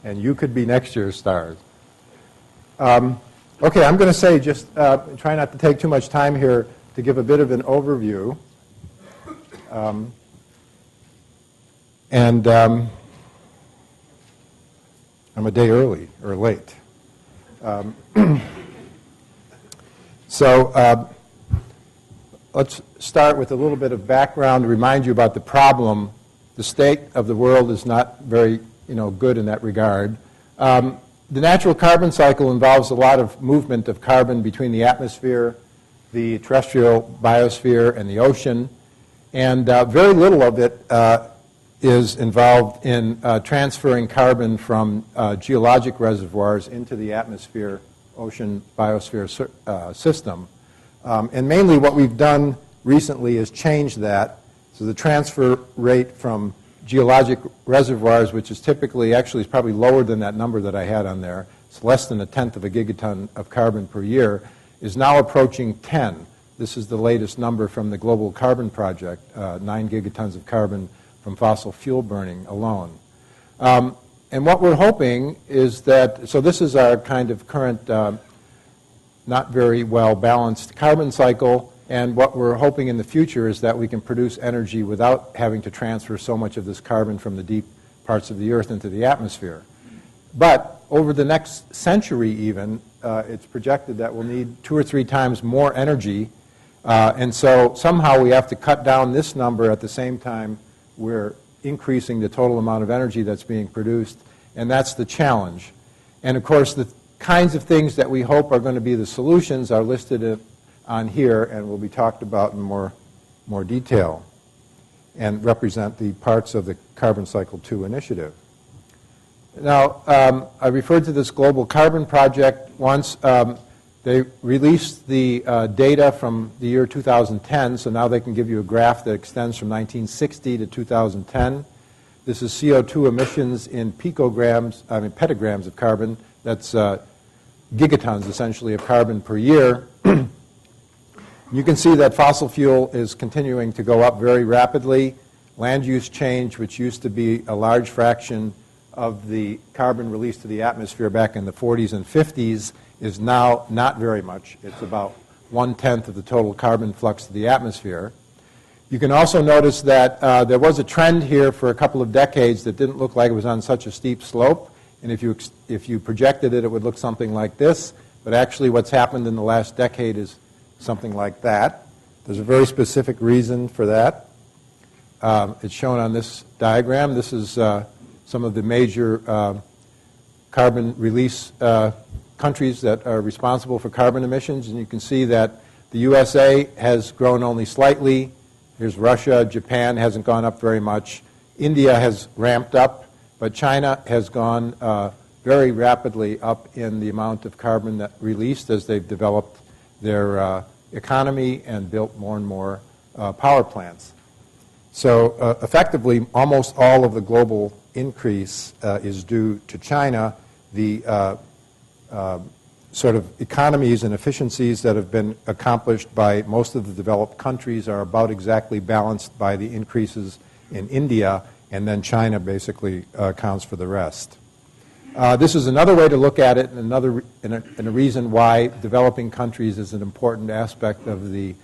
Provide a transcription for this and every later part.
and you could be next year's stars. Okay, I'm going to say, just try not to take too much time here to give a bit of an overview. I'm a day early, or late. So let's start with a little bit of background to remind you about the problem. The state of the world is not very good in that regard. The natural carbon cycle involves a lot of movement of carbon between the atmosphere, the terrestrial biosphere, and the ocean. And very little of it is involved in transferring carbon from geologic reservoirs into the atmosphere, ocean, biosphere system. And mainly what we've done recently is change that. So the transfer rate from geologic reservoirs, which is typically, actually is probably lower than that number that I had on there, it's less than 1/10 of a gigaton of carbon per year, is now approaching 10. This is the latest number from the Global Carbon Project, 9 gigatons of carbon from fossil fuel burning alone. And what we're hoping is that, so this is our kind of current not very well balanced carbon cycle, and what we're hoping in the future is that we can produce energy without having to transfer so much of this carbon from the deep parts of the Earth into the atmosphere. But over the next century even, it's projected that we'll need 2 or 3 times more energy, and so somehow we have to cut down this number at the same time we're increasing the total amount of energy that's being produced, and that's the challenge. And of course, the kinds of things that we hope are going to be the solutions are listed on here and will be talked about in more detail and represent the parts of the Carbon Cycle 2 initiative. Now, I referred to this Global Carbon Project once. They released the data from the year 2010, so now they can give you a graph that extends from 1960 to 2010. This is CO2 emissions in petagrams of carbon. That's gigatons, essentially, of carbon per year. You can see that fossil fuel is continuing to go up very rapidly. Land use change, which used to be a large fraction of the carbon released to the atmosphere back in the 40s and 50s, is now not very much. It's about 1/10 of the total carbon flux to the atmosphere. You can also notice that there was a trend here for a couple of decades that didn't look like it was on such a steep slope. And if you projected it, it would look something like this. But actually what's happened in the last decade is something like that. There's a very specific reason for that. It's shown on this diagram. This is some of the major carbon release countries that are responsible for carbon emissions, and you can see that the USA has grown only slightly. Here's Russia. Japan hasn't gone up very much. India has ramped up, but China has gone very rapidly up in the amount of carbon that released as they've developed their economy and built more and more power plants. So effectively, almost all of the global increase is due to China. The sort of economies and efficiencies that have been accomplished by most of the developed countries are about exactly balanced by the increases in India, and then China basically accounts for the rest. This is another way to look at it, and a reason why developing countries is an important aspect of the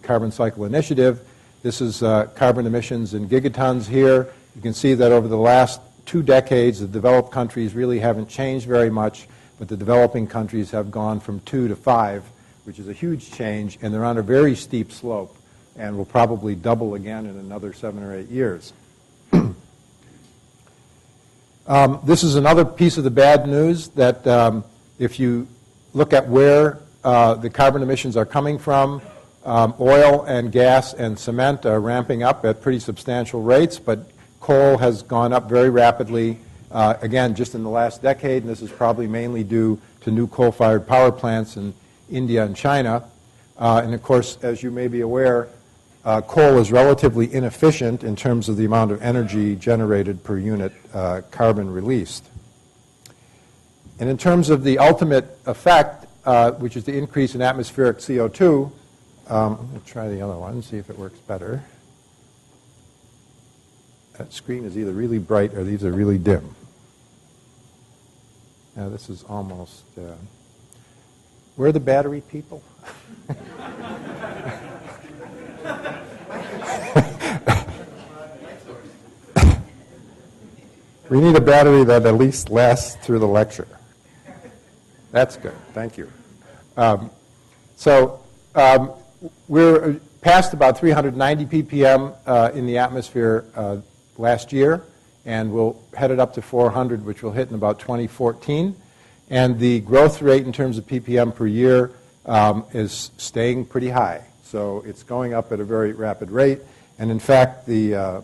Carbon Cycle Initiative. This is carbon emissions in gigatons here. You can see that over the last 2 decades, the developed countries really haven't changed very much, but the developing countries have gone from 2 to 5, which is a huge change, and they're on a very steep slope and will probably double again in another 7 or 8 years. This is another piece of the bad news, that if you look at where the carbon emissions are coming from, oil and gas and cement are ramping up at pretty substantial rates, but coal has gone up very rapidly, again, just in the last decade, and this is probably mainly due to new coal-fired power plants in India and China. And of course, as you may be aware, coal is relatively inefficient in terms of the amount of energy generated per unit carbon released. And in terms of the ultimate effect, which is the increase in atmospheric CO2, I'm going to try the other one, see if it works better. That screen is either really bright or these are really dim. Now this is almost, where are the battery people? We need a battery that at least lasts through the lecture. That's good. Thank you. We're passed about 390 ppm in the atmosphere last year, and we'll head it up to 400, which we'll hit in about 2014. And the growth rate in terms of ppm per year is staying pretty high. So it's going up at a very rapid rate. And in fact, a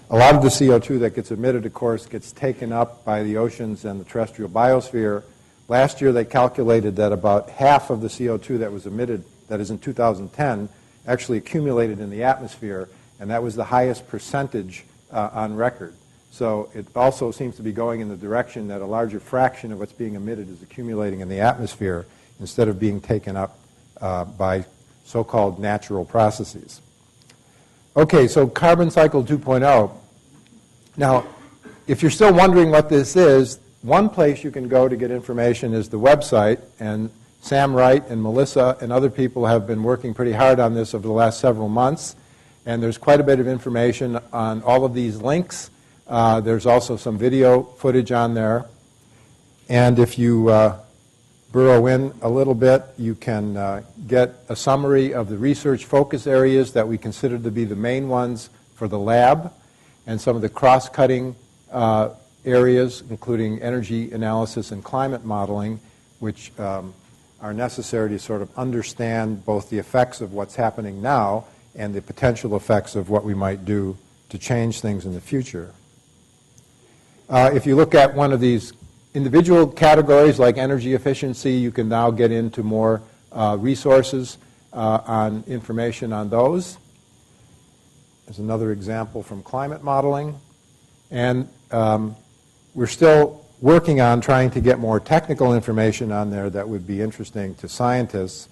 lot of the CO2 that gets emitted, of course, gets taken up by the oceans and the terrestrial biosphere. Last year, they calculated that about half of the CO2 that was emitted, that is in 2010, actually accumulated in the atmosphere, and that was the highest percentage on record. So it also seems to be going in the direction that a larger fraction of what's being emitted is accumulating in the atmosphere instead of being taken up by so-called natural processes. Okay, so carbon cycle 2.0. Now, if you're still wondering what this is, one place you can go to get information is the website, and Sam Wright and Melissa and other people have been working pretty hard on this over the last several months, and there's quite a bit of information on all of these links. There's also some video footage on there, and if you burrow in a little bit, you can get a summary of the research focus areas that we consider to be the main ones for the lab, and some of the cross-cutting areas, including energy analysis and climate modeling, which are necessary to sort of understand both the effects of what's happening now and the potential effects of what we might do to change things in the future. If you look at one of these individual categories like energy efficiency, you can now get into more resources on information on those. There's another example from climate modeling. And we're still working on trying to get more technical information on there that would be interesting to scientists.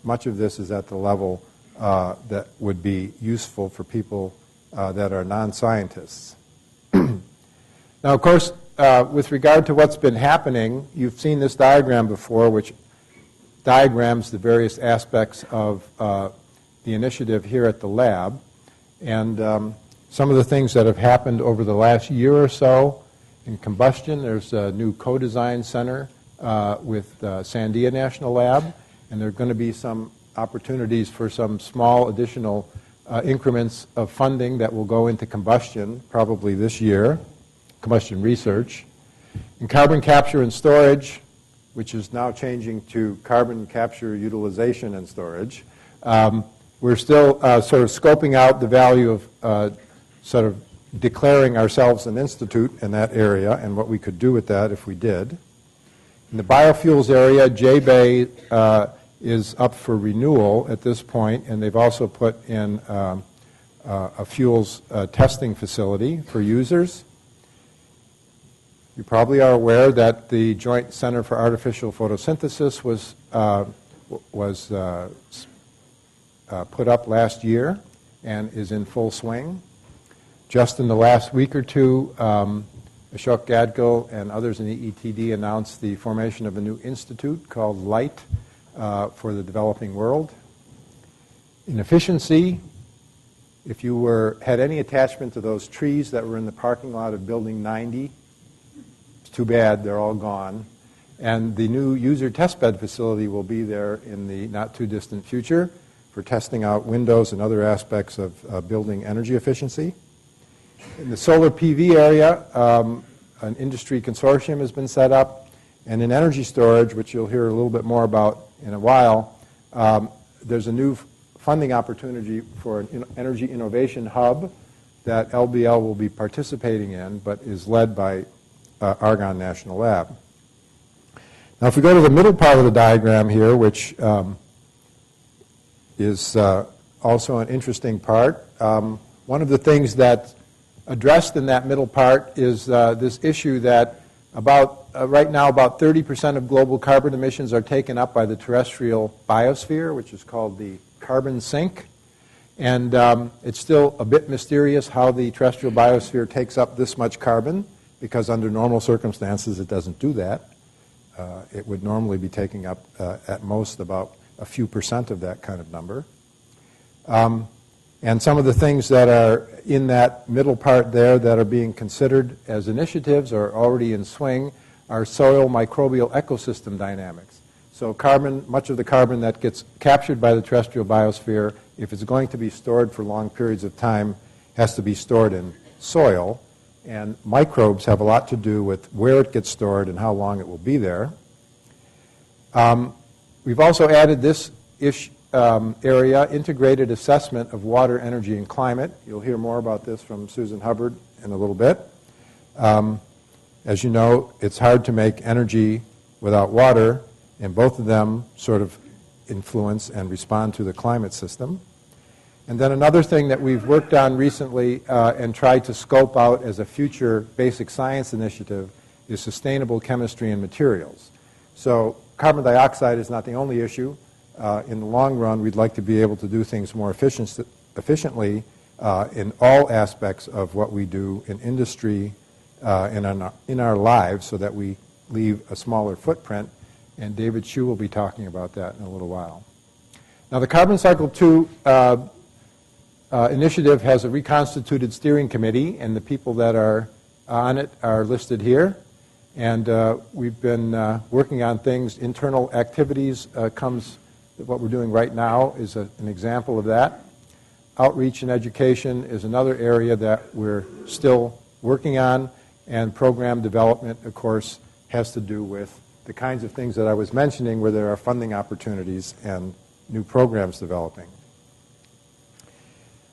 Much of this is at the level that would be useful for people that are non-scientists. Now, of course, with regard to what's been happening, you've seen this diagram before, which diagrams the various aspects of the initiative here at the lab. And some of the things that have happened over the last year or so in combustion, there's a new co-design center with Sandia National Lab, and there are going to be some opportunities for some small additional increments of funding that will go into combustion probably this year, combustion research. In carbon capture and storage, which is now changing to carbon capture, utilization, and storage, we're still sort of scoping out the value of sort of declaring ourselves an institute in that area and what we could do with that if we did. In the biofuels area, J-Bay is up for renewal at this point, and they've also put in a fuels testing facility for users. You probably are aware that the Joint Center for Artificial Photosynthesis was put up last year and is in full swing. Just in the last week or two, Ashok Gadgil and others in the ETD announced the formation of a new institute called LIGHT for the developing world. In efficiency, if you had any attachment to those trees that were in the parking lot of Building 90, it's too bad, they're all gone. And the new user testbed facility will be there in the not too distant future for testing out windows and other aspects of building energy efficiency. In the solar PV area, an industry consortium has been set up. And in energy storage, which you'll hear a little bit more about in a while, there's a new funding opportunity for an energy innovation hub that LBL will be participating in, but is led by Argonne National Lab. Now, if we go to the middle part of the diagram here, which is also an interesting part, one of the things that's addressed in that middle part is this issue that right now about 30% of global carbon emissions are taken up by the terrestrial biosphere, which is called the carbon sink. And it's still a bit mysterious how the terrestrial biosphere takes up this much carbon, because under normal circumstances it doesn't do that. It would normally be taking up at most about a few percent of that kind of number. And some of the things that are in that middle part there that are being considered as initiatives or already in swing are soil microbial ecosystem dynamics. So carbon, much of the carbon that gets captured by the terrestrial biosphere, if it's going to be stored for long periods of time, has to be stored in soil. And microbes have a lot to do with where it gets stored and how long it will be there. We've also added this area, integrated assessment of water, energy, and climate. You'll hear more about this from Susan Hubbard in a little bit. As you know, it's hard to make energy without water, and both of them sort of influence and respond to the climate system. And then another thing that we've worked on recently and tried to scope out as a future basic science initiative is sustainable chemistry and materials. So carbon dioxide is not the only issue. In the long run, we'd like to be able to do things more efficiently in all aspects of what we do in industry and in our lives so that we leave a smaller footprint. And David Shuh will be talking about that in a little while. Now, the Carbon Cycle 2 initiative has a reconstituted steering committee, and the people that are on it are listed here. And we've been working on things. Internal activities what we're doing right now is an example of that. Outreach and education is another area that we're still working on, and program development, of course, has to do with the kinds of things that I was mentioning where there are funding opportunities and new programs developing.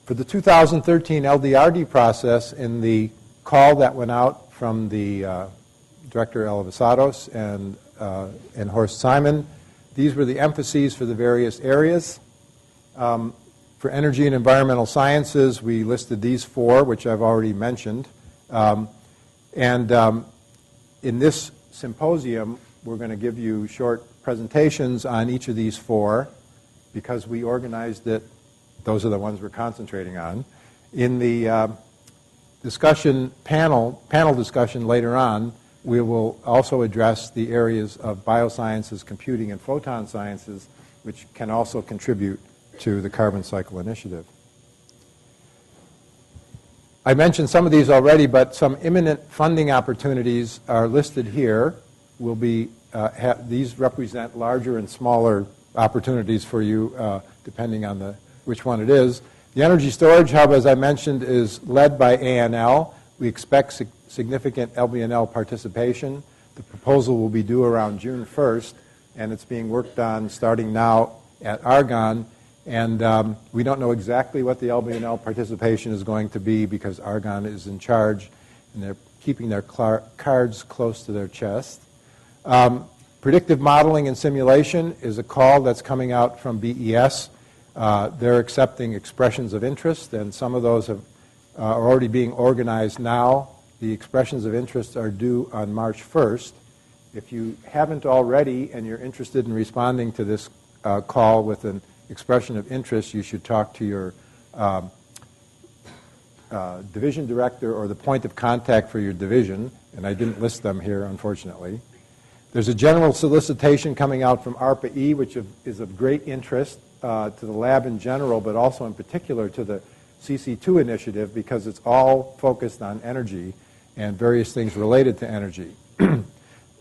For the 2013 LDRD process, in the call that went out from the Director Elevisados and Horst Simon, these were the emphases for the various areas. For energy and environmental sciences, we listed these four, which I've already mentioned. In this symposium, we're going to give you short presentations on each of these four. Because we organized it, those are the ones we're concentrating on. In the discussion panel discussion later on, we will also address the areas of biosciences, computing, and photon sciences, which can also contribute to the Carbon Cycle Initiative. I mentioned some of these already, but some imminent funding opportunities are listed here. These represent larger and smaller opportunities for you, depending on which one it is. The Energy Storage Hub, as I mentioned, is led by ANL. We expect significant LBNL participation. The proposal will be due around June 1st, and it's being worked on starting now at Argonne. And we don't know exactly what the LBNL participation is going to be because Argonne is in charge, and they're keeping their cards close to their chest. Predictive modeling and simulation is a call that's coming out from BES. They're accepting expressions of interest, and some of those are already being organized now. The expressions of interest are due on March 1st. If you haven't already and you're interested in responding to this call with an expression of interest, you should talk to your division director or the point of contact for your division, and I didn't list them here, unfortunately. There's a general solicitation coming out from ARPA-E, which is of great interest to the lab in general, but also in particular to the CC2 initiative because it's all focused on energy and various things related to energy.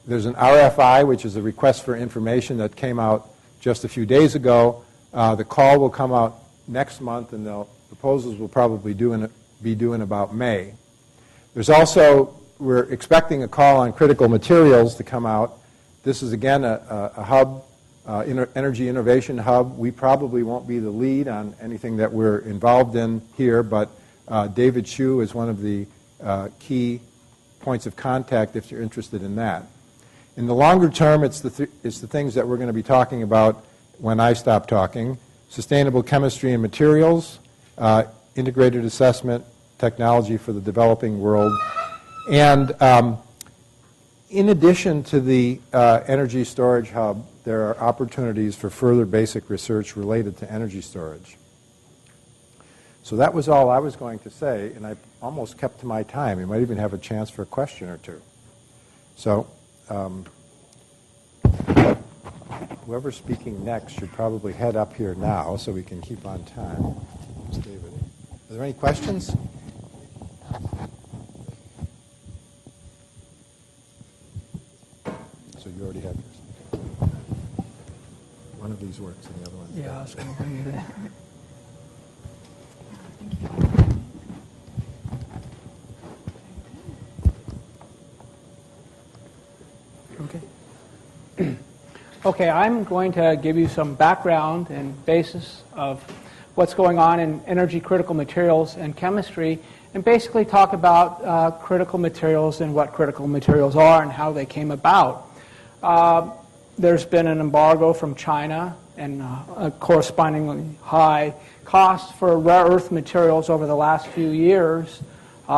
There's an RFI, which is a request for information that came out just a few days ago. The call will come out next month, and the proposals will probably be due in about May. There's also, we're expecting a call on critical materials to come out. This is, again, a hub, energy innovation hub. We probably won't be the lead on anything that we're involved in here, but David Shuh is one of the key points of contact if you're interested in that. In the longer term, it's the things that we're going to be talking about when I stop talking: sustainable chemistry and materials, integrated assessment, technology for the developing world. And in addition to the Energy Storage Hub, there are opportunities for further basic research related to energy storage. So that was all I was going to say, and I almost kept to my time. You might even have a chance for a question or two. So whoever's speaking next should probably head up here now so we can keep on time. Ms. David. Are there any questions? So you already have yours. One of these works and the other one. Yeah, I was going to bring you that. Okay. Okay, I'm going to give you some background and basis of what's going on in energy critical materials and chemistry, and basically talk about critical materials and what critical materials are and how they came about. There's been an embargo from China and a correspondingly high cost for rare earth materials over the last few years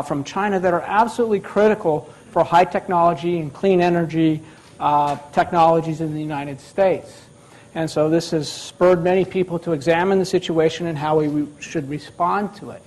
from China that are absolutely critical for high technology and clean energy technologies in the United States. And so this has spurred many people to examine the situation and how we should respond to it.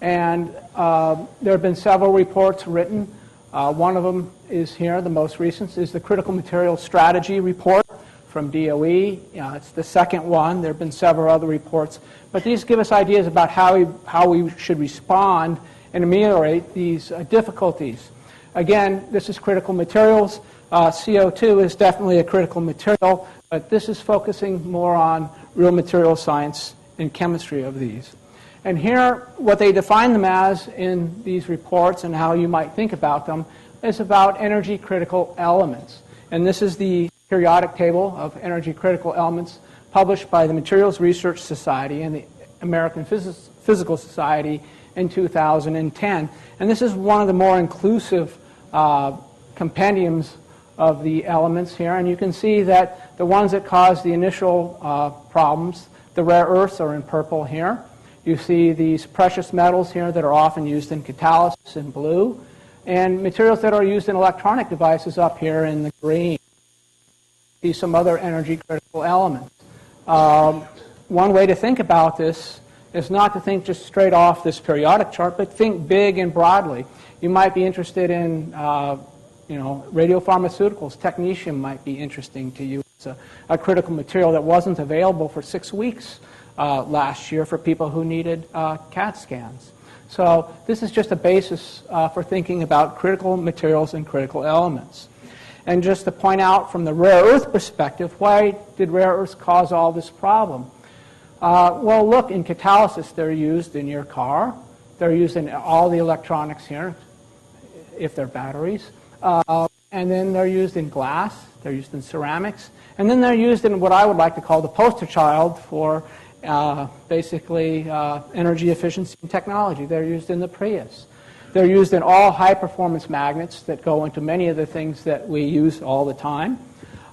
And there have been several reports written. One of them is here, the most recent, is the Critical Materials Strategy Report from DOE. It's the second one. There have been several other reports. But these give us ideas about how we should respond and ameliorate these difficulties. Again, this is critical materials. CO2 is definitely a critical material, but this is focusing more on real material science and chemistry of these. And here, what they define them as in these reports and how you might think about them is about energy critical elements. And this is the periodic table of energy critical elements published by the Materials Research Society and the American Physical Society in 2010. And this is one of the more inclusive compendiums of the elements here. And you can see that the ones that cause the initial problems, the rare earths, are in purple here. You see these precious metals here that are often used in catalysis in blue, and materials that are used in electronic devices up here in the green. See some other energy critical elements. One way to think about this is not to think just straight off this periodic chart, but think big and broadly. You might be interested in radiopharmaceuticals. Technetium might be interesting to you. It's a critical material that wasn't available for 6 weeks last year for people who needed CAT scans. So this is just a basis for thinking about critical materials and critical elements. And just to point out from the rare earth perspective, why did rare earths cause all this problem? Well, look, in catalysis, they're used in your car. They're used in all the electronics here, if they're batteries. And then they're used in glass. They're used in ceramics. And then they're used in what I would like to call the poster child for basically energy efficiency and technology. They're used in the Prius. They're used in all high-performance magnets that go into many of the things that we use all the time.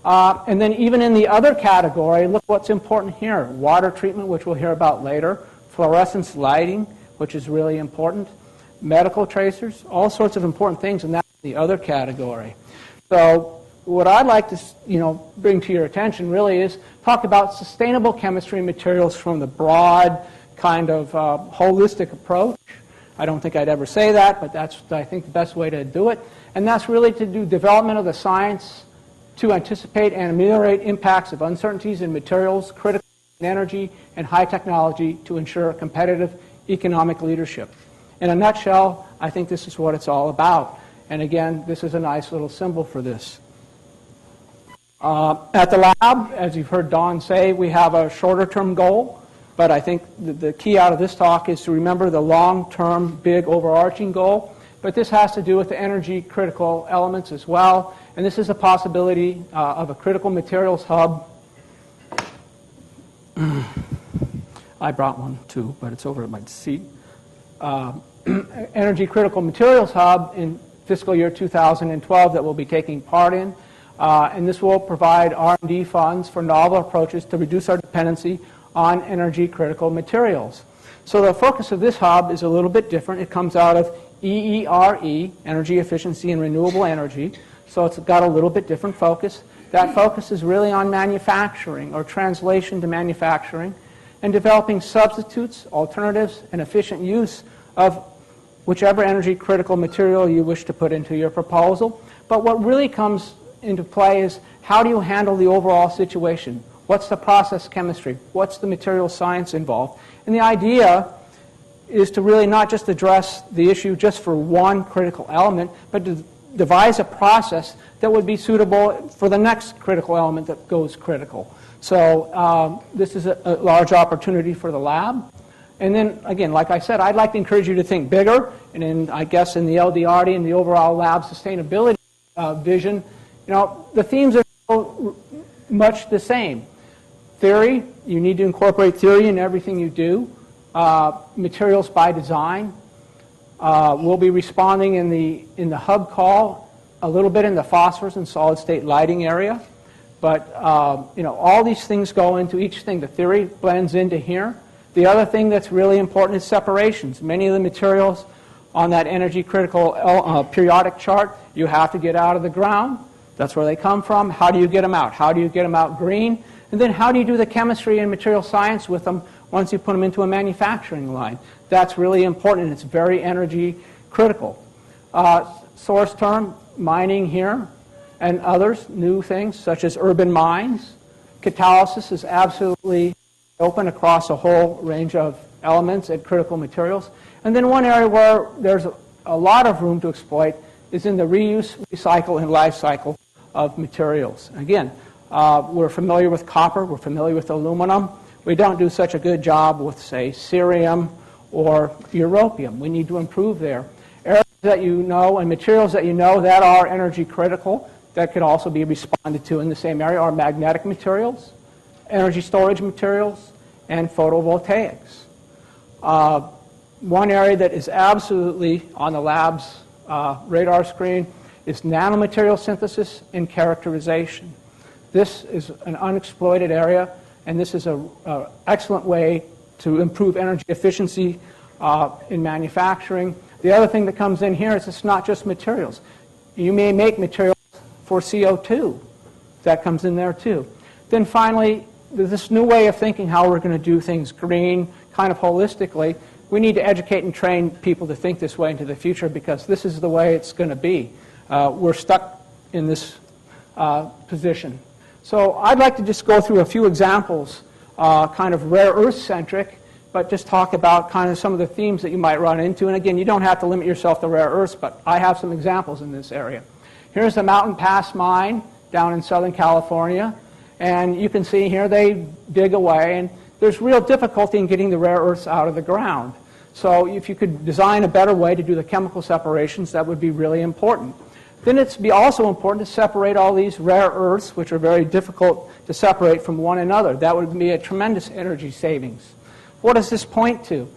And then even in the other category, look what's important here. Water treatment, which we'll hear about later. Fluorescence lighting, which is really important. Medical tracers, all sorts of important things, and that's the other category. So what I'd like to bring to your attention really is talk about sustainable chemistry and materials from the broad kind of holistic approach. I don't think I'd ever say that, but that's, I think, the best way to do it. And that's really to do development of the science to anticipate and ameliorate impacts of uncertainties in materials, critical in energy, and high technology to ensure competitive economic leadership. In a nutshell, I think this is what it's all about. And again, this is a nice little symbol for this. At the lab, as you've heard Dawn say, we have a shorter-term goal. But I think the key out of this talk is to remember the long-term, big, overarching goal. But this has to do with the energy critical elements as well. And this is a possibility of a critical materials hub. I brought one too, but it's over at my seat. Energy critical materials hub in fiscal year 2012 that we'll be taking part in. And this will provide R&D funds for novel approaches to reduce our dependency on energy critical materials. So the focus of this hub is a little bit different. It comes out of EERE, Energy Efficiency and Renewable Energy. So it's got a little bit different focus. That focus is really on manufacturing or translation to manufacturing and developing substitutes, alternatives, and efficient use of whichever energy critical material you wish to put into your proposal. But what really comes into play is how do you handle the overall situation? What's the process chemistry? What's the material science involved? And the idea is to really not just address the issue just for one critical element, but to devise a process that would be suitable for the next critical element that goes critical. So this is a large opportunity for the lab. And then, again, like I said, I'd like to encourage you to think bigger. And in, I guess, in the LDRD and the overall lab sustainability vision, you know, the themes are so much the same. Theory, you need to incorporate theory in everything you do. Materials by design. We'll be responding in the hub call a little bit in the phosphors and solid state lighting area. But, you know, all these things go into each thing. The theory blends into here. The other thing that's really important is separations. Many of the materials on that energy critical periodic chart, you have to get out of the ground. That's where they come from. How do you get them out? How do you get them out green? And then how do you do the chemistry and material science with them once you put them into a manufacturing line? That's really important, and it's very energy critical. Source term, mining here, and others, new things such as urban mines. Catalysis is absolutely open across a whole range of elements and critical materials. And then one area where there's a lot of room to exploit is in the reuse, recycle, and life cycle of materials. Again, we're familiar with copper, we're familiar with aluminum. We don't do such a good job with, say, cerium or europium. We need to improve there. Areas that you know and materials that you know that are energy critical that could also be responded to in the same area are magnetic materials, energy storage materials, and photovoltaics. One area that is absolutely on the lab's radar screen is nanomaterial synthesis and characterization. This is an unexploited area, and this is an excellent way to improve energy efficiency in manufacturing. The other thing that comes in here is it's not just materials. You may make materials for CO2. That comes in there too. Then finally, this new way of thinking how we're going to do things green, kind of holistically. We need to educate and train people to think this way into the future because this is the way it's going to be. We're stuck in this position. So I'd like to just go through a few examples, kind of rare earth centric, but just talk about kind of some of the themes that you might run into. And again, you don't have to limit yourself to rare earths, but I have some examples in this area. Here's the Mountain Pass mine down in Southern California. And you can see here they dig away, and there's real difficulty in getting the rare earths out of the ground. So if you could design a better way to do the chemical separations, that would be really important. Then it's also important to separate all these rare earths, which are very difficult to separate from one another. That would be a tremendous energy savings. What does this point to?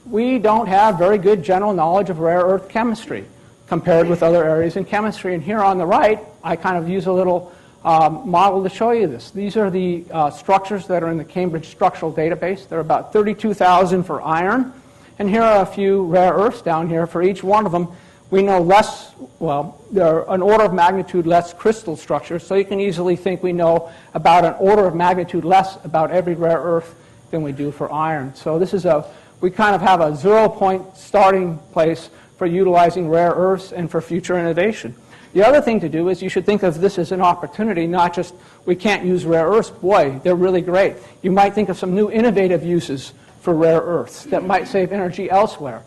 We don't have very good general knowledge of rare earth chemistry compared with other areas in chemistry. And here on the right, I kind of use a little model to show you this. These are the structures that are in the Cambridge Structural Database. There are about 32,000 for iron. And here are a few rare earths down here. For each one of them, we know less, well, they're an order of magnitude less crystal structures, so you can easily think we know about an order of magnitude less about every rare earth than we do for iron. So this is we kind of have a 0-point starting place for utilizing rare earths and for future innovation. The other thing to do is you should think of this as an opportunity, not just we can't use rare earths. Boy, they're really great. You might think of some new innovative uses for rare earths that might save energy elsewhere.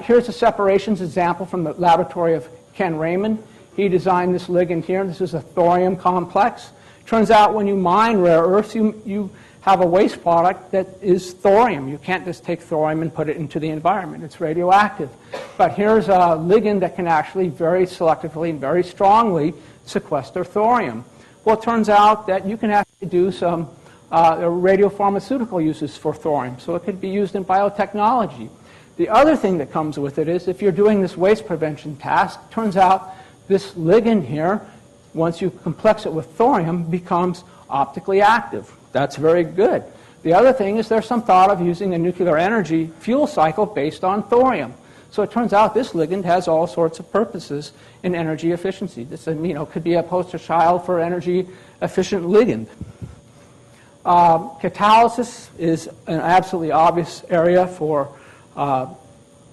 Here's a separations example from the laboratory of Ken Raymond. He designed this ligand here. This is a thorium complex. Turns out when you mine rare earths, you have a waste product that is thorium. You can't just take thorium and put it into the environment. It's radioactive. But here's a ligand that can actually very selectively and very strongly sequester thorium. Well, it turns out that you can actually do some radiopharmaceutical uses for thorium. So it could be used in biotechnology. The other thing that comes with it is if you're doing this waste prevention task, it turns out this ligand here, once you complex it with thorium, becomes optically active. That's very good. The other thing is there's some thought of using a nuclear energy fuel cycle based on thorium. So it turns out this ligand has all sorts of purposes in energy efficiency. This could be a poster child for energy efficient ligand. Catalysis is an absolutely obvious area for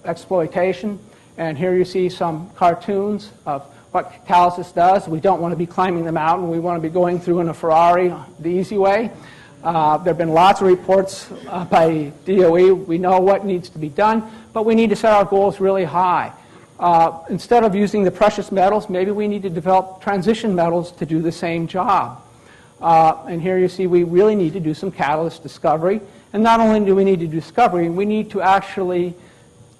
exploitation. And here you see some cartoons of what catalysis does. We don't want to be climbing the mountain. We want to be going through in a Ferrari the easy way. There have been lots of reports by DOE. We know what needs to be done, but we need to set our goals really high. Instead of using the precious metals, maybe we need to develop transition metals to do the same job. And here you see we really need to do some catalyst discovery. And not only do we need to do discovery, we need to actually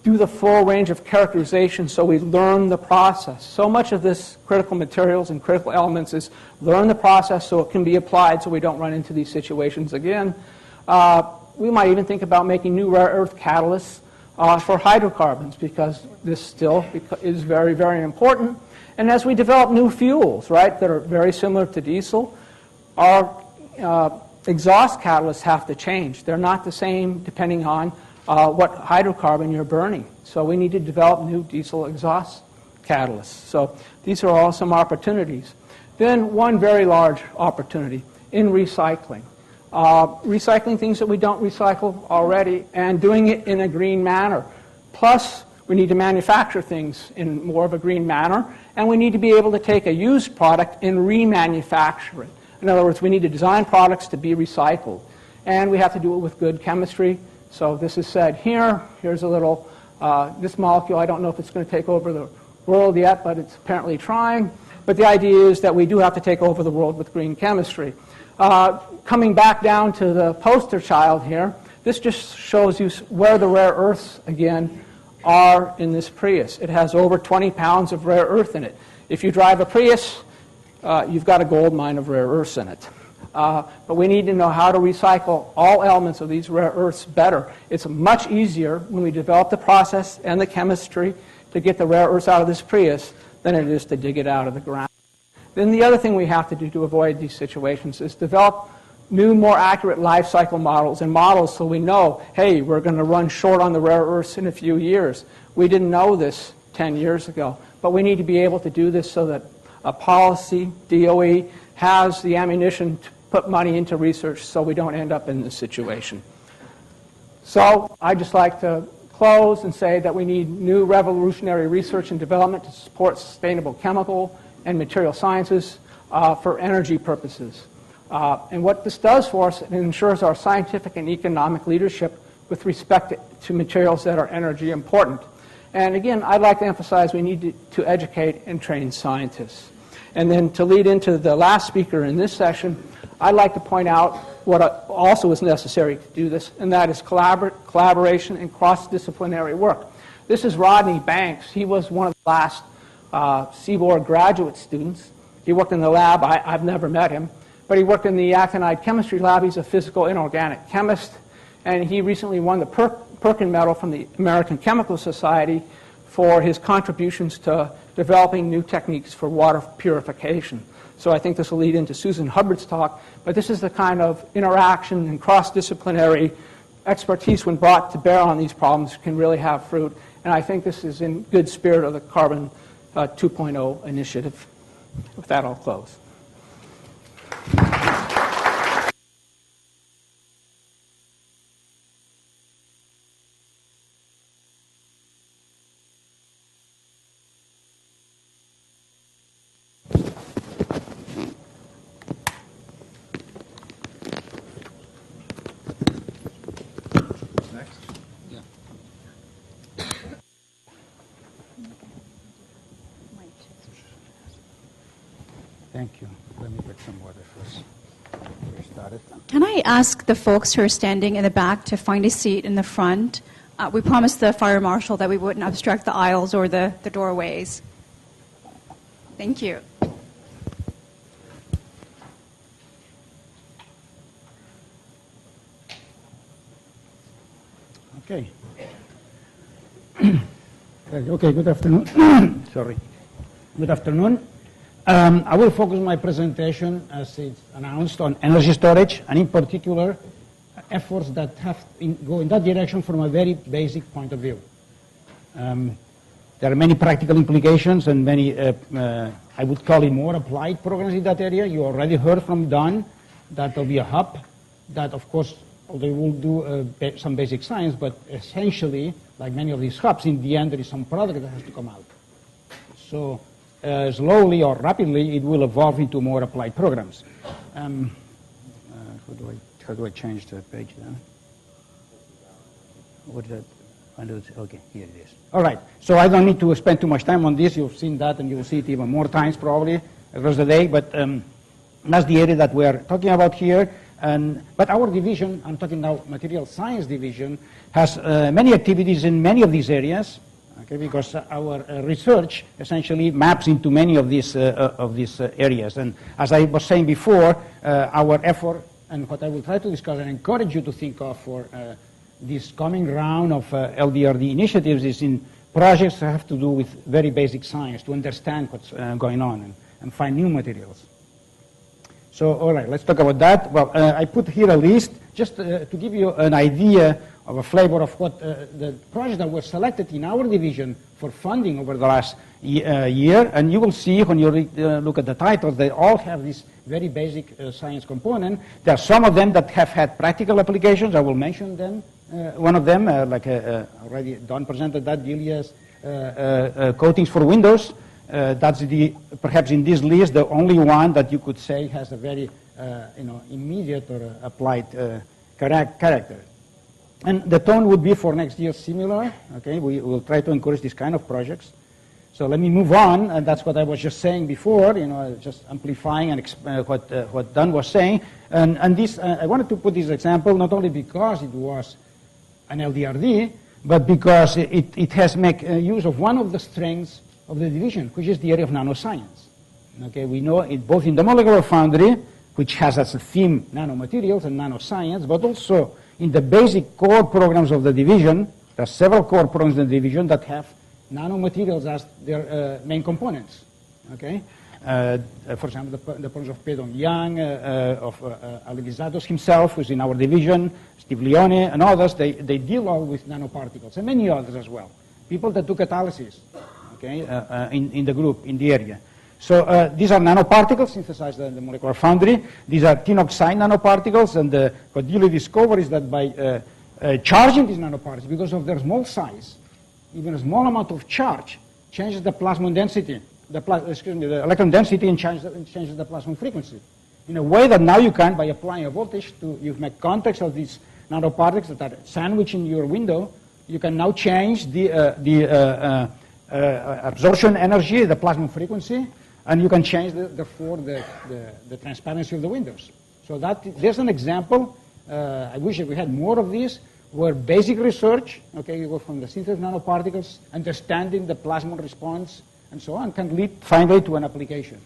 do the full range of characterization so we learn the process. So much of this critical materials and critical elements is learn the process so it can be applied so we don't run into these situations again. We might even think about making new rare earth catalysts for hydrocarbons, because this still is very, very important. And as we develop new fuels, right, that are very similar to diesel, our exhaust catalysts have to change. They're not the same depending on what hydrocarbon you're burning. So we need to develop new diesel exhaust catalysts. So these are all some opportunities. Then one very large opportunity in recycling. Recycling things that we don't recycle already and doing it in a green manner. Plus, we need to manufacture things in more of a green manner, and we need to be able to take a used product and remanufacture it. In other words, we need to design products to be recycled, and we have to do it with good chemistry. So this is said here. Here's a little, this molecule, I don't know if it's going to take over the world yet, but it's apparently trying. But the idea is that we do have to take over the world with green chemistry. Coming back down to the poster child here, this just shows you where the rare earths, again, are in this Prius. It has over 20 pounds of rare earth in it. If you drive a Prius, you've got a gold mine of rare earths in it. But we need to know how to recycle all elements of these rare earths better. It's much easier when we develop the process and the chemistry to get the rare earths out of this Prius than it is to dig it out of the ground. Then the other thing we have to do to avoid these situations is develop new, more accurate life cycle models and models so we know, hey, we're going to run short on the rare earths in a few years. We didn't know this 10 years ago, but we need to be able to do this so that a policy, DOE, has the ammunition to put money into research so we don't end up in this situation. So I'd just like to close and say that we need new revolutionary research and development to support sustainable chemical and material sciences for energy purposes. And what this does for us, it ensures our scientific and economic leadership with respect to materials that are energy important. And again, I'd like to emphasize we need to educate and train scientists. And then to lead into the last speaker in this session, I'd like to point out what also is necessary to do this, and that is collaboration and cross-disciplinary work. This is Rodney Banks. He was one of the last Seaboard graduate students. He worked in the lab. I've never met him. But he worked in the actinide chemistry lab. He's a physical inorganic chemist. And he recently won the Perkin Medal from the American Chemical Society for his contributions to developing new techniques for water purification. So I think this will lead into Susan Hubbard's talk. But this is the kind of interaction and cross-disciplinary expertise when brought to bear on these problems can really have fruit. And I think this is in good spirit of the Carbon 2.0 initiative. With that, I'll close. Thank you. Let me get some water first. We started. Can I ask the folks who are standing in the back to find a seat in the front? We promised the fire marshal that we wouldn't obstruct the aisles or the doorways. Thank you. Okay. Okay, good afternoon. Sorry. Good afternoon. I will focus my presentation, as it's announced, on energy storage, and in particular, efforts that go in that direction from a very basic point of view. There are many practical implications and many, I would call it more applied programs in that area. You already heard from Don that there will be a hub that, of course, they will do some basic science, but essentially, like many of these hubs, in the end, there is some product that has to come out. So slowly or rapidly, it will evolve into more applied programs. How do I change the page then? What is that? Okay, here it is. All right, so I don't need to spend too much time on this. You've seen that, and you'll see it even more times probably across the day, but that's the area that we're talking about here. But our division, I'm talking now material science division, has many activities in many of these areas, okay, because our research essentially maps into many of these areas. And as I was saying before, our effort, and what I will try to discuss and encourage you to think of for this coming round of LDRD initiatives is in projects that have to do with very basic science to understand what's going on and find new materials. So, all right, let's talk about that. Well, I put here a list just to give you an idea of a flavor of what the projects that were selected in our division for funding over the last year. And you will see when you look at the titles, they all have this very basic science component. There are some of them that have had practical applications. I will mention them. One of them, like already Don presented that, Julia's coatings for windows. That's perhaps in this list, the only one that you could say has a very immediate or applied character. And the tone would be for next year similar. Okay, we will try to encourage this kind of projects. So let me move on, and that's what I was just saying before, just amplifying and what Don was saying. And this, I wanted to put this example not only because it was an LDRD, but because it has made use of one of the strengths of the division, which is the area of nanoscience. Okay, we know it both in the molecular foundry, which has as a theme nanomaterials and nanoscience, but also in the basic core programs of the division. There are several core programs in the division that have nanomaterials as their main components. Okay, for example, the programs of Pedro Young, of Alivizatos himself, who's in our division, Steve Leone, and others. They deal all with nanoparticles, and many others as well. People that do catalysis, okay, in the group, in the area. So these are nanoparticles synthesized in the molecular foundry. These are tin oxide nanoparticles, and what Julie discovered is that by charging these nanoparticles, because of their small size, even a small amount of charge changes the plasmon density, the electron density, and changes the plasmon frequency. In a way that now you can, by applying a voltage you make contacts of these nanoparticles that are sandwiched in your window, you can now change the absorption energy, the plasmon frequency, and you can change, therefore, the transparency of the windows. So there's an example. I wish we had more of these, where basic research, okay, you go from the synthesis of nanoparticles, understanding the plasmon response, and so on, can lead finally to an application.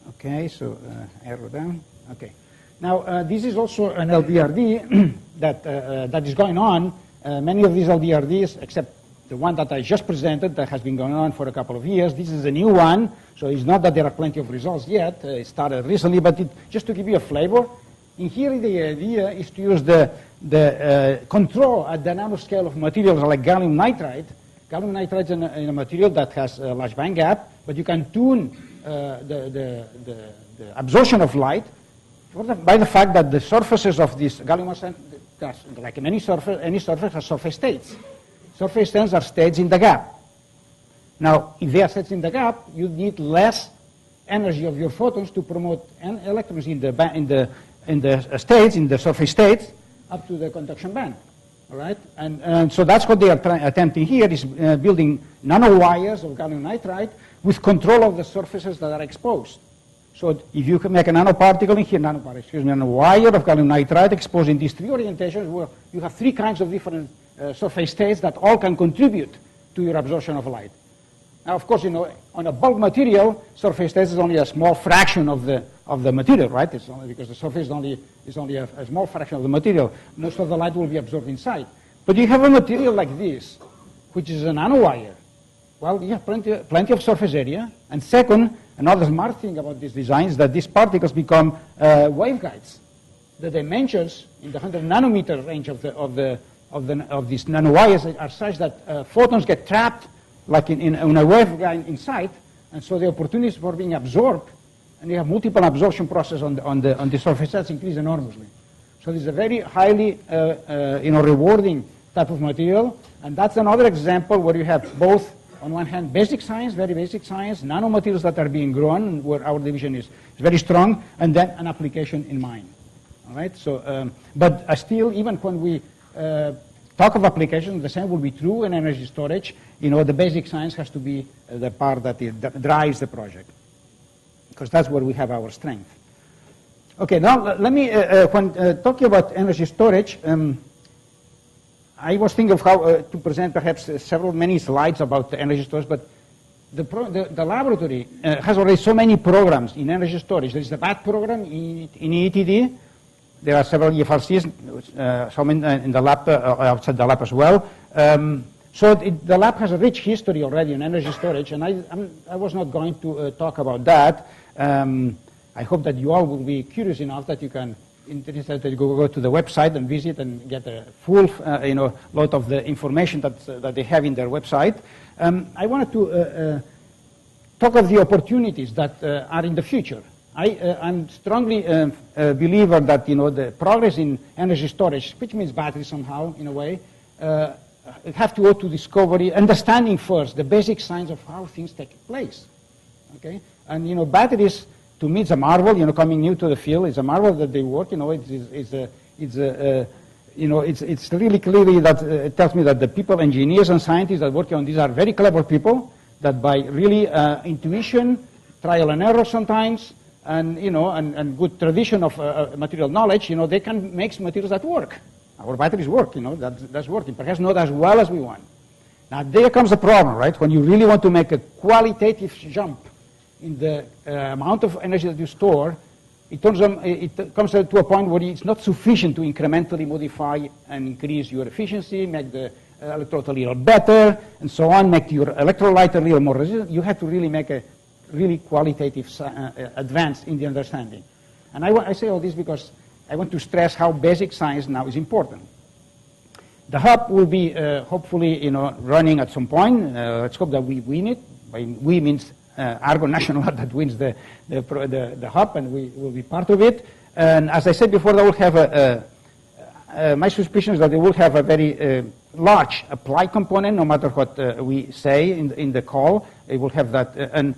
Okay, so arrow down. Okay. Now, this is also an LDRD that is going on. Many of these LDRDs, except the one that I just presented, that has been going on for a couple of years. This is a new one, so it's not that there are plenty of results yet. It started recently, but just to give you a flavor, in here the idea is to use the control at the nanoscale of materials like gallium nitride. Gallium nitride is in a material that has a large band gap, but you can tune the absorption of light by the fact that the surfaces of this gallium arsenide, like in any surface, has surface states. Surface states are states in the gap. Now, if they are states in the gap, you need less energy of your photons to promote electrons in the states, in the surface states, up to the conduction band. All right, and so that's what they are attempting here, is building nanowires of gallium nitride with control of the surfaces that are exposed. So if you can make a nanoparticle in here, nanowire of gallium nitride exposed in these three orientations, where you have three kinds of different surface states that all can contribute to your absorption of light. Now, of course, on a bulk material, surface states is only a small fraction of the material, right? It's only because the surface is only a small fraction of the material. Most of the light will be absorbed inside. But you have a material like this, which is a nanowire. Well, you have plenty of surface area. And second, another smart thing about this design is that these particles become waveguides. The dimensions in the 100 nanometer range of these nanowires are such that photons get trapped like in a waveguide inside, and so the opportunities for being absorbed, and you have multiple absorption process on the surface sets, increase enormously. So this is a very highly rewarding type of material, and that's another example where you have both on one hand, basic science, very basic science, nanomaterials that are being grown, where our division is very strong, and then an application in mind. All right. So, but still, even when we talk of applications, the same will be true in energy storage. You know, the basic science has to be the part that drives the project, because that's where we have our strength. Okay, now let me, when talking about energy storage, I was thinking of how to present perhaps many slides about the energy storage, but the laboratory has already so many programs in energy storage. There is the BAT program in ETD. There are several EFRCs, some in the lab, outside the lab as well. So the lab has a rich history already in energy storage, and I was not going to talk about that. I hope that you all will be curious enough that you can interested to go to the website and visit and get a full lot of the information that they have in their website. I wanted to talk of the opportunities that are in the future. I'm strongly a believer that the progress in energy storage, which means batteries somehow in a way, have to go to discovery, understanding first the basic science of how things take place. Okay, and batteries. To me, it's a marvel. Coming new to the field, it's a marvel that they work. It's really clearly that it tells me that the people, engineers and scientists that work on these are very clever people. That by really intuition, trial and error sometimes, and and good tradition of material knowledge, they can make materials that work. Our batteries work. That's working. Perhaps not as well as we want. Now there comes the problem, right? When you really want to make a qualitative jump in the amount of energy that you store, it comes to a point where it's not sufficient to incrementally modify and increase your efficiency, make the electrode a little better, and so on, make your electrolyte a little more resistant. You have to really make a really qualitative advance in the understanding. And I say all this because I want to stress how basic science now is important. The hub will be hopefully running at some point. Let's hope that we win it. By we means Argonne National Lab that wins the hub, and we will be part of it. And as I said before, they will have my suspicion is that they will have a very large applied component, no matter what we say in the call. They will have that. And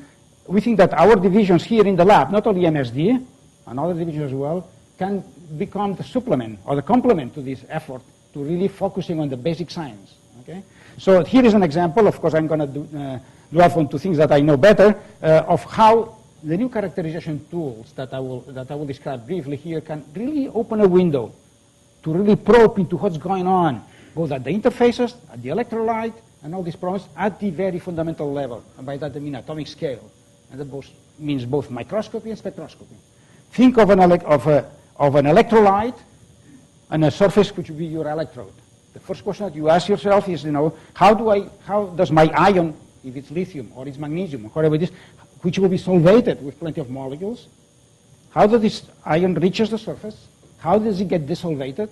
we think that our divisions here in the lab, not only MSD, and other divisions as well, can become the supplement or the complement to this effort to really focusing on the basic science. Okay? So here is an example. Of course, I'm going to dwell onto things that I know better of how the new characterization tools that I will describe briefly here can really open a window to really probe into what's going on, both at the interfaces, at the electrolyte, and all these problems at the very fundamental level. And by that I mean atomic scale, and that means both microscopy and spectroscopy. Think of an electrolyte and a surface which would be your electrode. The first question that you ask yourself is, how does my ion, if it's lithium or it's magnesium or whatever it is, which will be solvated with plenty of molecules, how does this ion reaches the surface? How does it get dissolvated?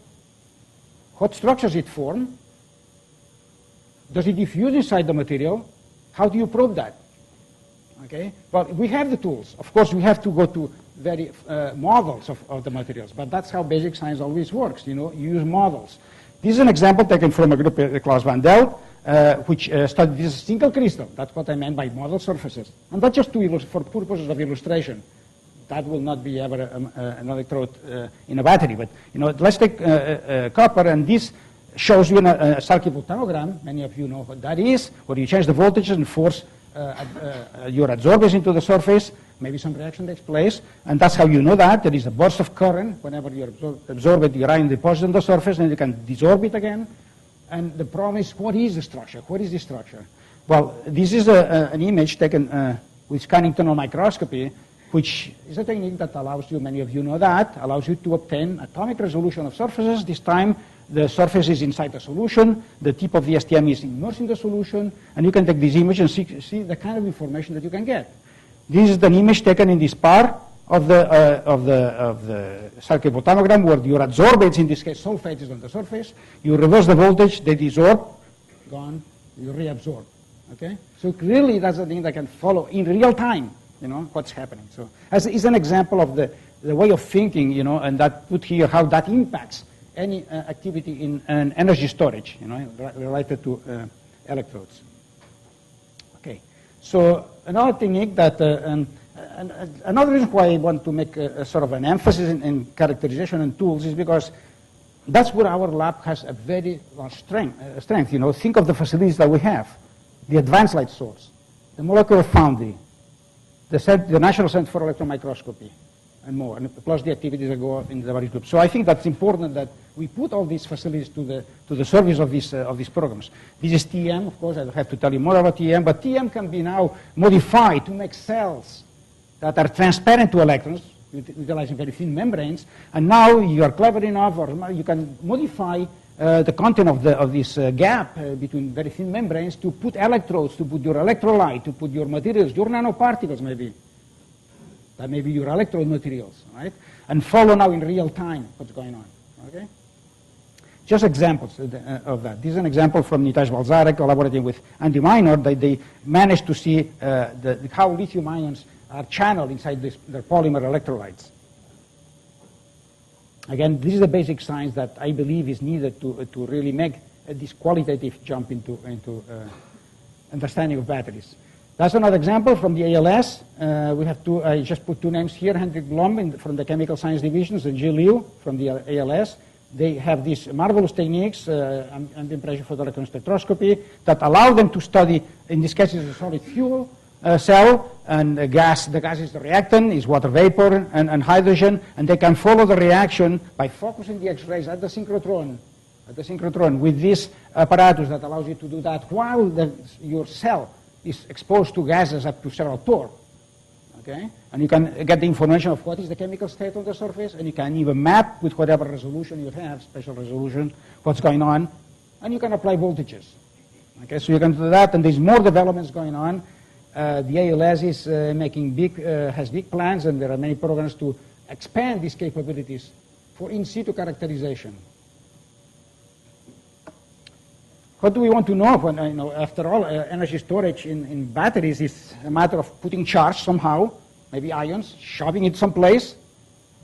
What structures it form? Does it diffuse inside the material? How do you probe that? Okay, well, we have the tools. Of course, we have to go to very models of the materials, but that's how basic science always works. You use models. This is an example taken from a group, Klaus Van Delt, which studied this single crystal. That's what I meant by model surfaces. And that's just for purposes of illustration. That will not be ever an electrode in a battery. But let's take copper, and this shows you a circuit voltammogram. Many of you know what that is, where you change the voltages and force your adsorbers into the surface. Maybe some reaction takes place, and that's how you know that. There is a burst of current whenever you absorb it, your ion deposits on the surface, and you can desorb it again. And the problem is, what is the structure? What is the structure? Well, this is an image taken with scanning tunnel microscopy, which is a technique that allows you, many of you know that, allows you to obtain atomic resolution of surfaces. This time, the surface is inside the solution, the tip of the STM is immersed in the solution, and you can take this image and see the kind of information that you can get. This is an image taken in this part of the circuit voltammogram, where your adsorbents, in this case sulfate, is on the surface. You reverse the voltage, they desorb, gone, you reabsorb. Okay? So clearly that's a thing that can follow in real time, what's happening. So as is an example of the way of thinking, and that put here how that impacts any activity in energy storage, related to electrodes. So another technique that, and another reason why I want to make a sort of an emphasis in characterization and tools is because that's where our lab has a very large strength. You know, think of the facilities that we have: the advanced light source, the molecular foundry, the National Center for Electron Microscopy, and more, and plus the activities that go in the various groups. So I think that's important that we put all these facilities to the service of these programs. This is TEM, of course. I don't have to tell you more about TEM, but TEM can be now modified to make cells that are transparent to electrons, utilizing very thin membranes, and now you are clever enough, or you can modify the content of this gap between very thin membranes to put electrodes, to put your electrolyte, to put your materials, your nanoparticles maybe. That may be your electrode materials, right? And follow now in real time what's going on, okay? Just examples of that. This is an example from Nitesh Balzarek collaborating with Andy Minor. They managed to see how lithium ions are channeled inside their polymer electrolytes. Again, this is the basic science that I believe is needed to really make this qualitative jump into understanding of batteries. That's another example from the ALS. We have two, I just put two names here, Hendrik Blom from the Chemical Science Divisions and Jill Liu from the ALS. They have these marvelous techniques, ambient pressure photoelectron spectroscopy, that allow them to study, in this case, it's a solid fuel cell, and the gas is the reactant, is water vapor and hydrogen, and they can follow the reaction by focusing the X-rays at the synchrotron with this apparatus that allows you to do that while your cell is exposed to gases up to several torr. Okay? And you can get the information of what is the chemical state on the surface, and you can even map with whatever resolution you have, special resolution, what's going on, and you can apply voltages. Okay, so you can do that, and there's more developments going on. The ALS is has big plans, and there are many programs to expand these capabilities for in situ characterization. What do we want to know? When, after all, energy storage in batteries is a matter of putting charge somehow, maybe ions, shoving it someplace,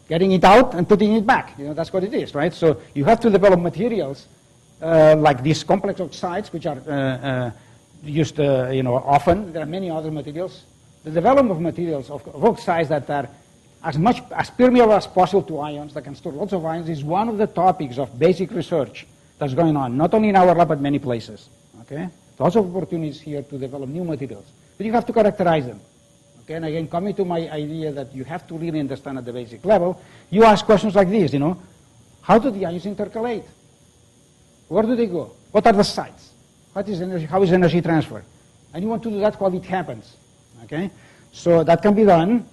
getting it out, and putting it back. That's what it is, right? So you have to develop materials like these complex oxides, which are used, often. There are many other materials. The development of materials of oxides that are as permeable as possible to ions, that can store lots of ions, is one of the topics of basic research that's going on, not only in our lab, but many places. Okay? Lots of opportunities here to develop new materials. But you have to characterize them. Okay? And again, coming to my idea that you have to really understand at the basic level, you ask questions like this, how do the ions intercalate? Where do they go? What are the sites? What is energy? How is energy transfer? And you want to do that while it happens. Okay? So that can be done.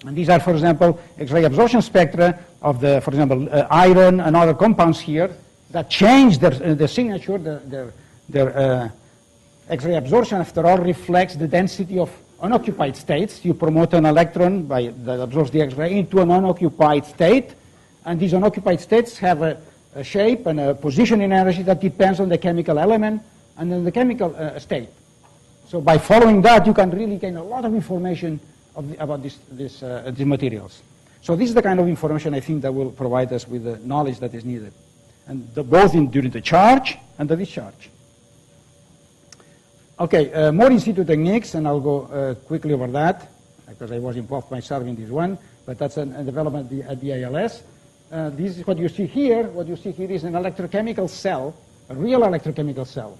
And these are, for example, X-ray absorption spectra of for example, iron and other compounds here that change their signature. Their X-ray absorption, after all, reflects the density of unoccupied states. You promote an electron that absorbs the X-ray into an unoccupied state, and these unoccupied states have a shape and a position in energy that depends on the chemical element and then the chemical state. So by following that, you can really gain a lot of information about these materials. So this is the kind of information I think that will provide us with the knowledge that is needed, and both during the charge and the discharge. Okay, more in situ techniques, and I'll go quickly over that because I was involved myself in this one, but that's a development at the ALS. This is what you see here. What you see here is an electrochemical cell, a real electrochemical cell.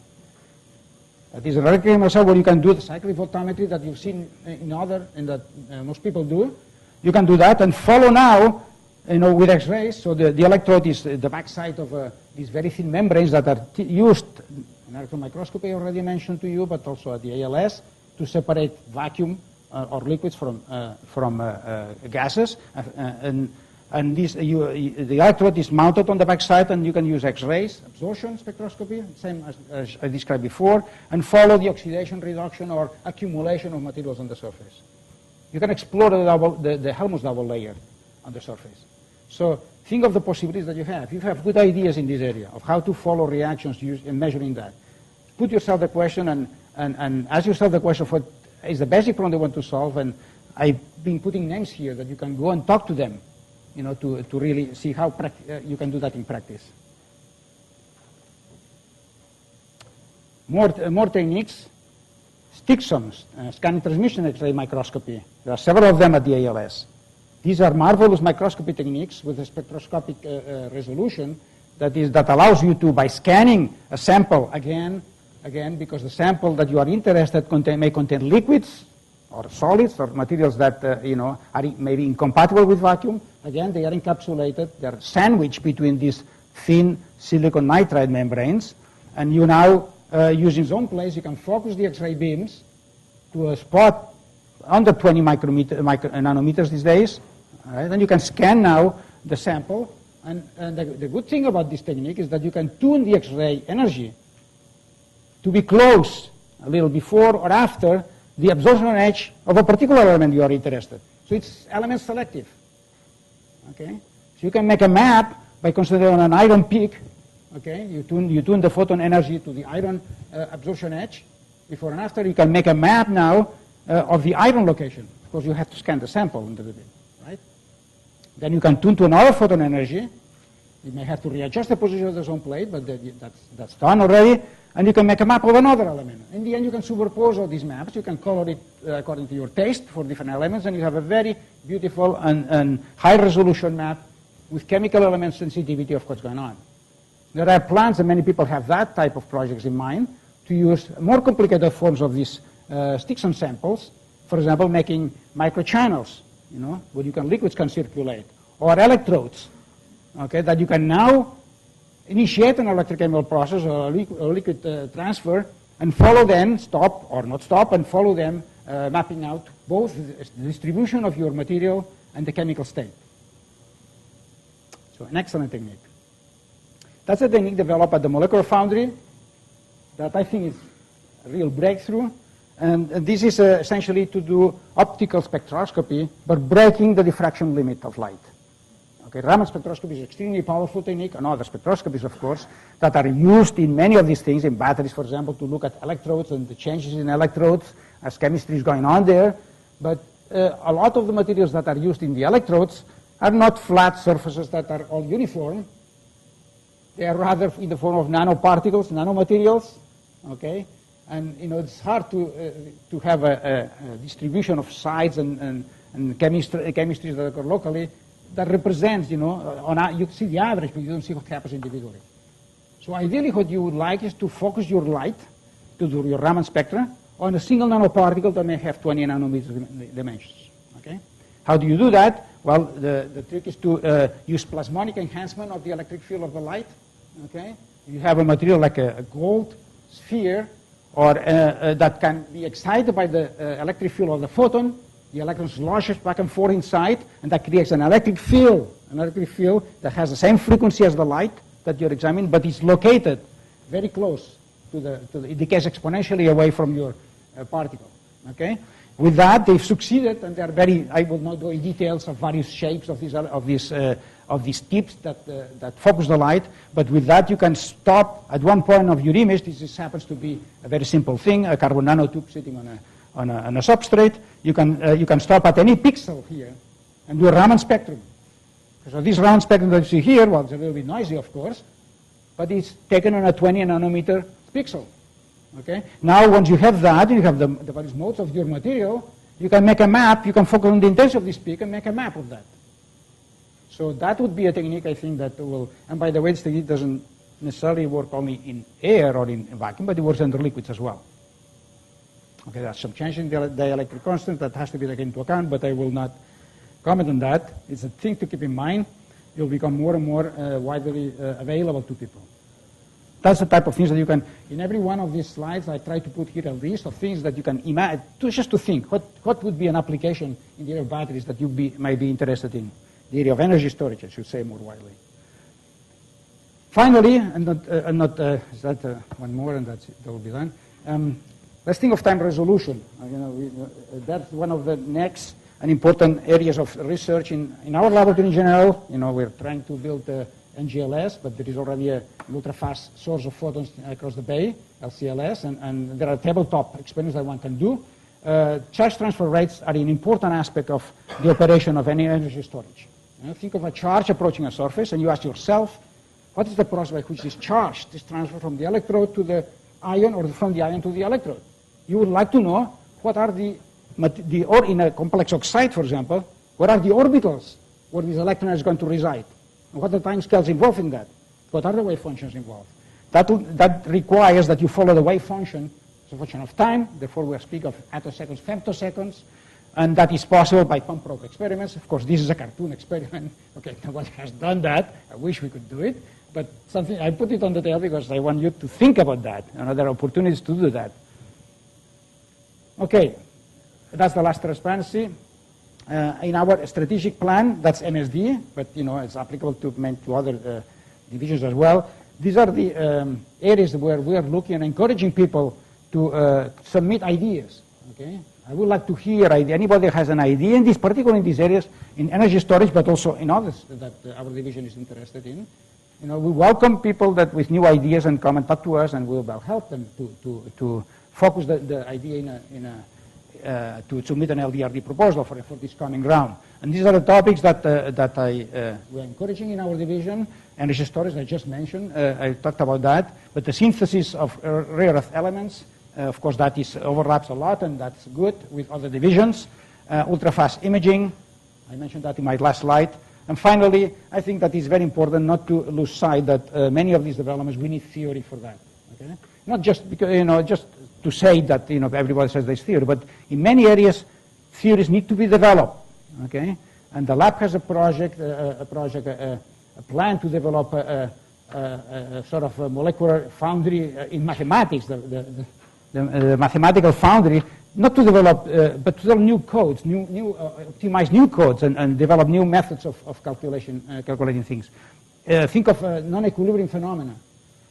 That is an electrochemical cell where you can do the cyclic voltammetry that you've seen that most people do. You can do that and follow now, with X-rays. So the electrode is the backside of these very thin membranes that are used in electron microscopy, already mentioned to you, but also at the ALS, to separate vacuum or liquids from gases. And the electrode is mounted on the backside, and you can use X-rays, absorption spectroscopy, same as I described before, and follow the oxidation, reduction, or accumulation of materials on the surface. You can explore the Helmholtz double layer on the surface. So think of the possibilities that you have. You have good ideas in this area of how to follow reactions and measuring that. Put yourself the question and ask yourself the question, what is the basic problem they want to solve? And I've been putting names here that you can go and talk to them, to really see how you can do that in practice. More techniques. STXM, scanning transmission X-ray microscopy. There are several of them at the ALS. These are marvelous microscopy techniques with a spectroscopic resolution that allows you to, by scanning a sample again, because the sample that you are interested may contain liquids or solids or materials that are maybe incompatible with vacuum. Again, they are encapsulated. They are sandwiched between these thin silicon nitride membranes, and you now, using zone place, you can focus the X-ray beams to a spot under 20 nanometers these days, right? And you can scan now the sample. And the good thing about this technique is that you can tune the X-ray energy to be close a little before or after the absorption edge of a particular element you are interested. So it's element selective. Okay? So you can make a map by considering an iron peak. Okay? You tune the photon energy to the iron absorption edge. Before and after, you can make a map now of the iron location. Of course, you have to scan the sample under the beam, right? Then you can tune to another photon energy. You may have to readjust the position of the zone plate, but that's done already. And you can make a map of another element. In the end, you can superpose all these maps. You can color it according to your taste for different elements, and you have a very beautiful and high-resolution map with chemical element sensitivity of what's going on. There are plans, and many people have that type of projects in mind, to use more complicated forms of these STXM samples. For example, making microchannels, where liquids can circulate, or electrodes, okay, that you can now initiate an electrochemical process or a liquid transfer and follow them, stop or not stop, and follow them, mapping out both the distribution of your material and the chemical state. So an excellent technique. That's a technique developed at the Molecular Foundry that I think is a real breakthrough. And this is essentially to do optical spectroscopy, but breaking the diffraction limit of light. Okay, Raman spectroscopy is an extremely powerful technique, and other spectroscopies, of course, that are used in many of these things, in batteries, for example, to look at electrodes and the changes in electrodes as chemistry is going on there. But a lot of the materials that are used in the electrodes are not flat surfaces that are all uniform. They are rather in the form of nanoparticles, nanomaterials, okay? And it's hard to have a distribution of size and chemistries that occur locally that represents, you see the average, but you don't see what happens individually. So ideally what you would like is to focus your light, to do your Raman spectra, on a single nanoparticle that may have 20 nanometer dimensions. Okay? How do you do that? Well, the trick is to use plasmonic enhancement of the electric field of the light. Okay? You have a material like a gold sphere, or that can be excited by the electric field of the photon. The electron sloshes back and forth inside, and that creates an electric field that has the same frequency as the light that you're examining, but it's located very close to it decays exponentially away from your particle. Okay? With that, they've succeeded, and they're I will not go in details of various shapes of these tips that focus the light, but with that you can stop at one point of your image. This happens to be a very simple thing, a carbon nanotube sitting on a substrate. You can stop at any pixel here and do a Raman spectrum. So this Raman spectrum that you see here, well, it's a little bit noisy, of course, but it's taken on a 20 nanometer pixel. Okay? Now, once you have that, you have the various modes of your material, you can make a map, you can focus on the intensity of this peak and make a map of that. So that would be a technique, I think, that will, and by the way, this technique doesn't necessarily work only in air or in vacuum, but it works under liquids as well. Okay, there's some change in the dielectric constant that has to be taken into account, but I will not comment on that. It's a thing to keep in mind. It will become more and more widely available to people. That's the type of things that you can, in every one of these slides, I try to put here a list of things that you can imagine, just to think, what would be an application in the area of batteries that you might be interested in, the area of energy storage, I should say more widely. Finally, one more and that will be done. Let's think of time resolution. That's one of the next and important areas of research in our laboratory in general. We're trying to build NGLS, but there is already an ultra-fast source of photons across the bay, LCLS, and there are tabletop experiments that one can do. Charge transfer rates are an important aspect of the operation of any energy storage. Think of a charge approaching a surface, and you ask yourself, what is the process by which this charge is transferred from the electrode to the ion, or from the ion to the electrode? you would like to know what are or in a complex oxide, for example, what are the orbitals where this electron is going to reside? And what are the time scales involved in that? What are the wave functions involved? That requires that you follow the wave function as a function of time. Therefore, we speak of attoseconds, femtoseconds. And that is possible by pump probe experiments. Of course, this is a cartoon experiment. Okay, nobody has done that. I wish we could do it. But something I put it on the table because I want you to think about that. There are opportunities to do that. Okay, that's the last transparency. In our strategic plan, that's MSD, but it's applicable to other divisions as well. These are the areas where we are looking and encouraging people to submit ideas. Okay, I would like to hear anybody that has an idea in this, particularly in these areas, in energy storage, but also in others that our division is interested in. We welcome people that with new ideas and come and talk to us, and we will help them to focus the idea to submit an LDRD proposal for this coming round. And these are the topics that we're encouraging in our division. Energy storage, I just mentioned, I talked about that. But the synthesis of rare earth elements, of course, that overlaps a lot, and that's good with other divisions. Ultra-fast imaging, I mentioned that in my last slide. And finally, I think that it's very important not to lose sight that many of these developments, we need theory for that. Okay? Not just because, just to say that, everybody says there's theory, but in many areas, theories need to be developed. Okay? And the lab has a plan to develop a sort of a molecular foundry in mathematics, the mathematical foundry, not to develop, but to develop new codes, optimize new codes, and develop new methods of calculating things. Think of non-equilibrium phenomena,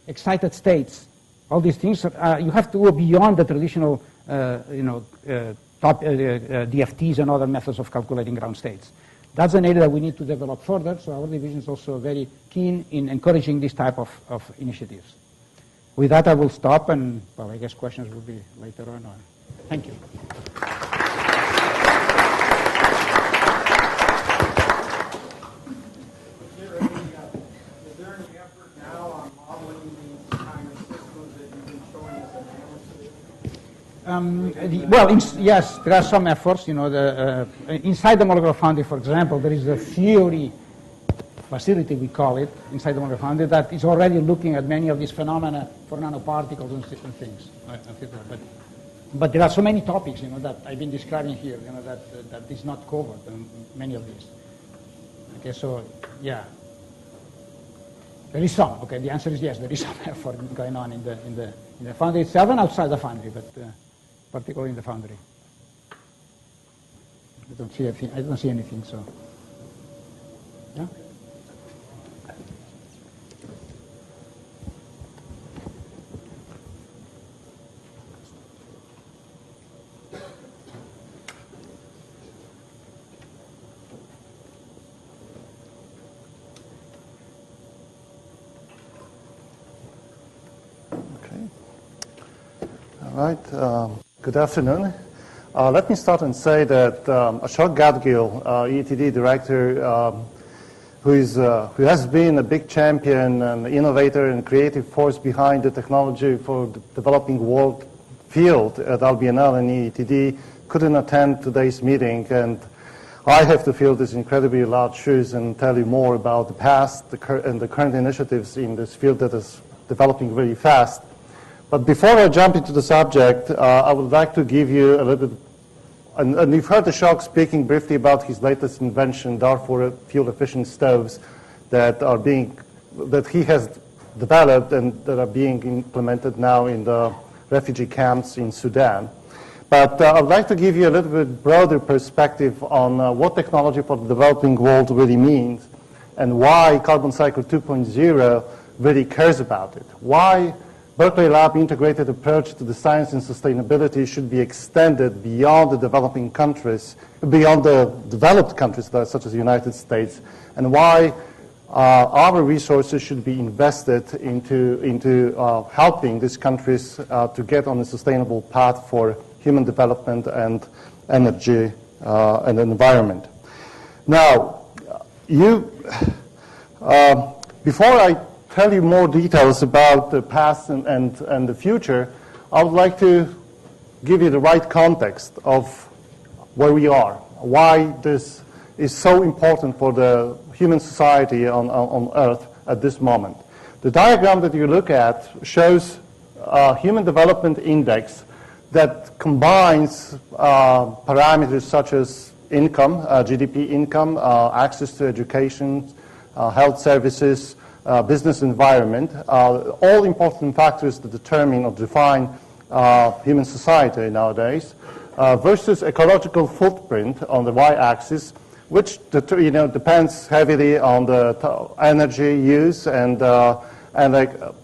excited states, all these things. You have to go beyond the traditional, DFTs and other methods of calculating ground states. That's an area that we need to develop further, so our division is also very keen in encouraging this type of initiatives. With that, I will stop, and, well, I guess questions will be later on. Thank you. Is there any effort now on modeling these kind of systems that you've been showing us in analysis? Yes, there are some efforts. Inside the molecular foundry, for example, there is a theory facility, we call it, inside the molecular foundry, that is already looking at many of these phenomena for nanoparticles and different things. But there are so many topics, that I've been describing here, that is not covered, many of these. Okay, so, yeah. There is some. Okay, the answer is yes, there is some effort going on in the foundry itself and outside the foundry, but particularly in the foundry. I don't see anything, so. Yeah? All right. Good afternoon. Let me start and say that Ashok Gadgil, ETD director, who has been a big champion and innovator and creative force behind the technology for the developing world field at RBNL and ETD, couldn't attend today's meeting, and I have to fill these incredibly large shoes and tell you more about the past and the current initiatives in this field that is developing very fast. But before I jump into the subject, I would like to give you a little bit, and you've heard Ashok speaking briefly about his latest invention, Darfur fuel-efficient stoves that he has developed and that are being implemented now in the refugee camps in Sudan. But I would like to give you a little bit broader perspective on what technology for the developing world really means and why Carbon Cycle 2.0 really cares about it. Why Berkeley Lab integrated approach to the science and sustainability should be extended beyond the developing countries, beyond the developed countries such as the United States, and why our resources should be invested into helping these countries to get on a sustainable path for human development and energy and environment. Now, before I tell you more details about the past and the future, I would like to give you the right context of where we are, why this is so important for the human society on Earth at this moment. The diagram that you look at shows a human development index that combines parameters such as income, GDP income, access to education, health services, business environment, all important factors that determine or define human society nowadays, versus ecological footprint on the y-axis, which depends heavily on the energy use and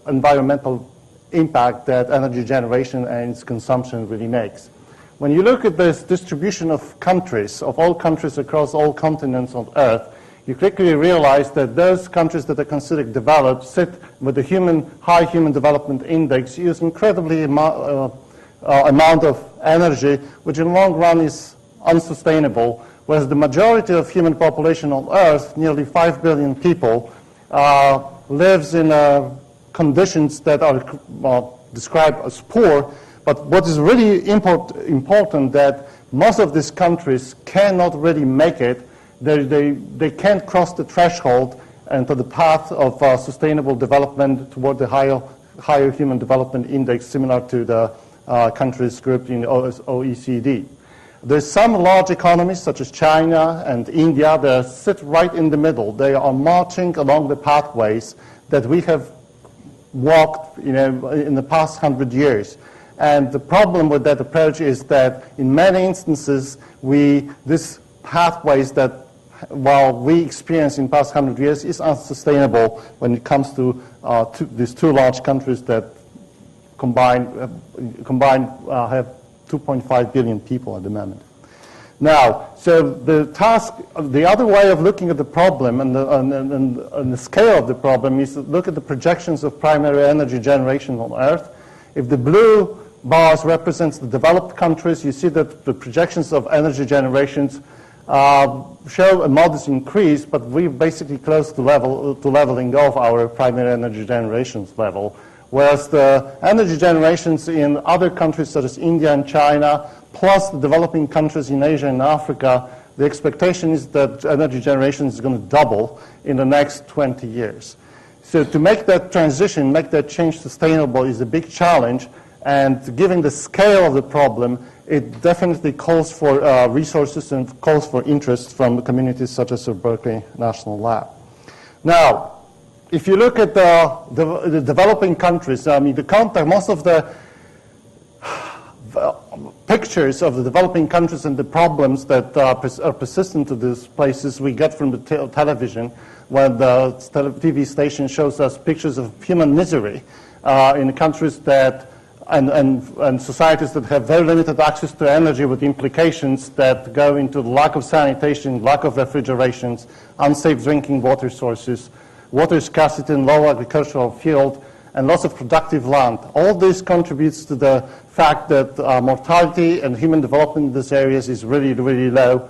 environmental impact that energy generation and its consumption really makes. When you look at this distribution of countries, of all countries across all continents on Earth, you quickly realize that those countries that are considered developed sit with the high human development index, use incredibly amount of energy, which in the long run is unsustainable, whereas the majority of human population on Earth, nearly 5 billion people, lives in conditions that are described as poor. But what is really important that most of these countries cannot really make it. They can't cross the threshold and to the path of sustainable development toward the higher human development index, similar to the countries grouped in OECD. There's some large economies such as China and India that sit right in the middle. They are marching along the pathways that we have walked in the past 100 years. And the problem with that approach is that in many instances, these pathways that while we experience in the past 100 years is unsustainable when it comes to these two large countries that combined have 2.5 billion people at the moment. Now, so the other way of looking at the problem and the scale of the problem is to look at the projections of primary energy generation on Earth. If the blue bars represents the developed countries, you see that the projections of energy generations show a modest increase, but we're basically close to leveling off our primary energy generations level. Whereas the energy generations in other countries such as India and China, plus the developing countries in Asia and Africa, the expectation is that energy generation is going to double in the next 20 years. So to make that transition, make that change sustainable is a big challenge, and given the scale of the problem, it definitely calls for resources and calls for interest from communities such as the Berkeley National Lab. Now, if you look at the developing countries, I mean, most of the pictures of the developing countries and the problems that are persistent to these places we get from the television, when the TV station shows us pictures of human misery in countries that and societies that have very limited access to energy, with implications that go into lack of sanitation, lack of refrigerations, unsafe drinking water sources, water scarcity and low agricultural field, and loss of productive land. All this contributes to the fact that mortality and human development in these areas is really, really low.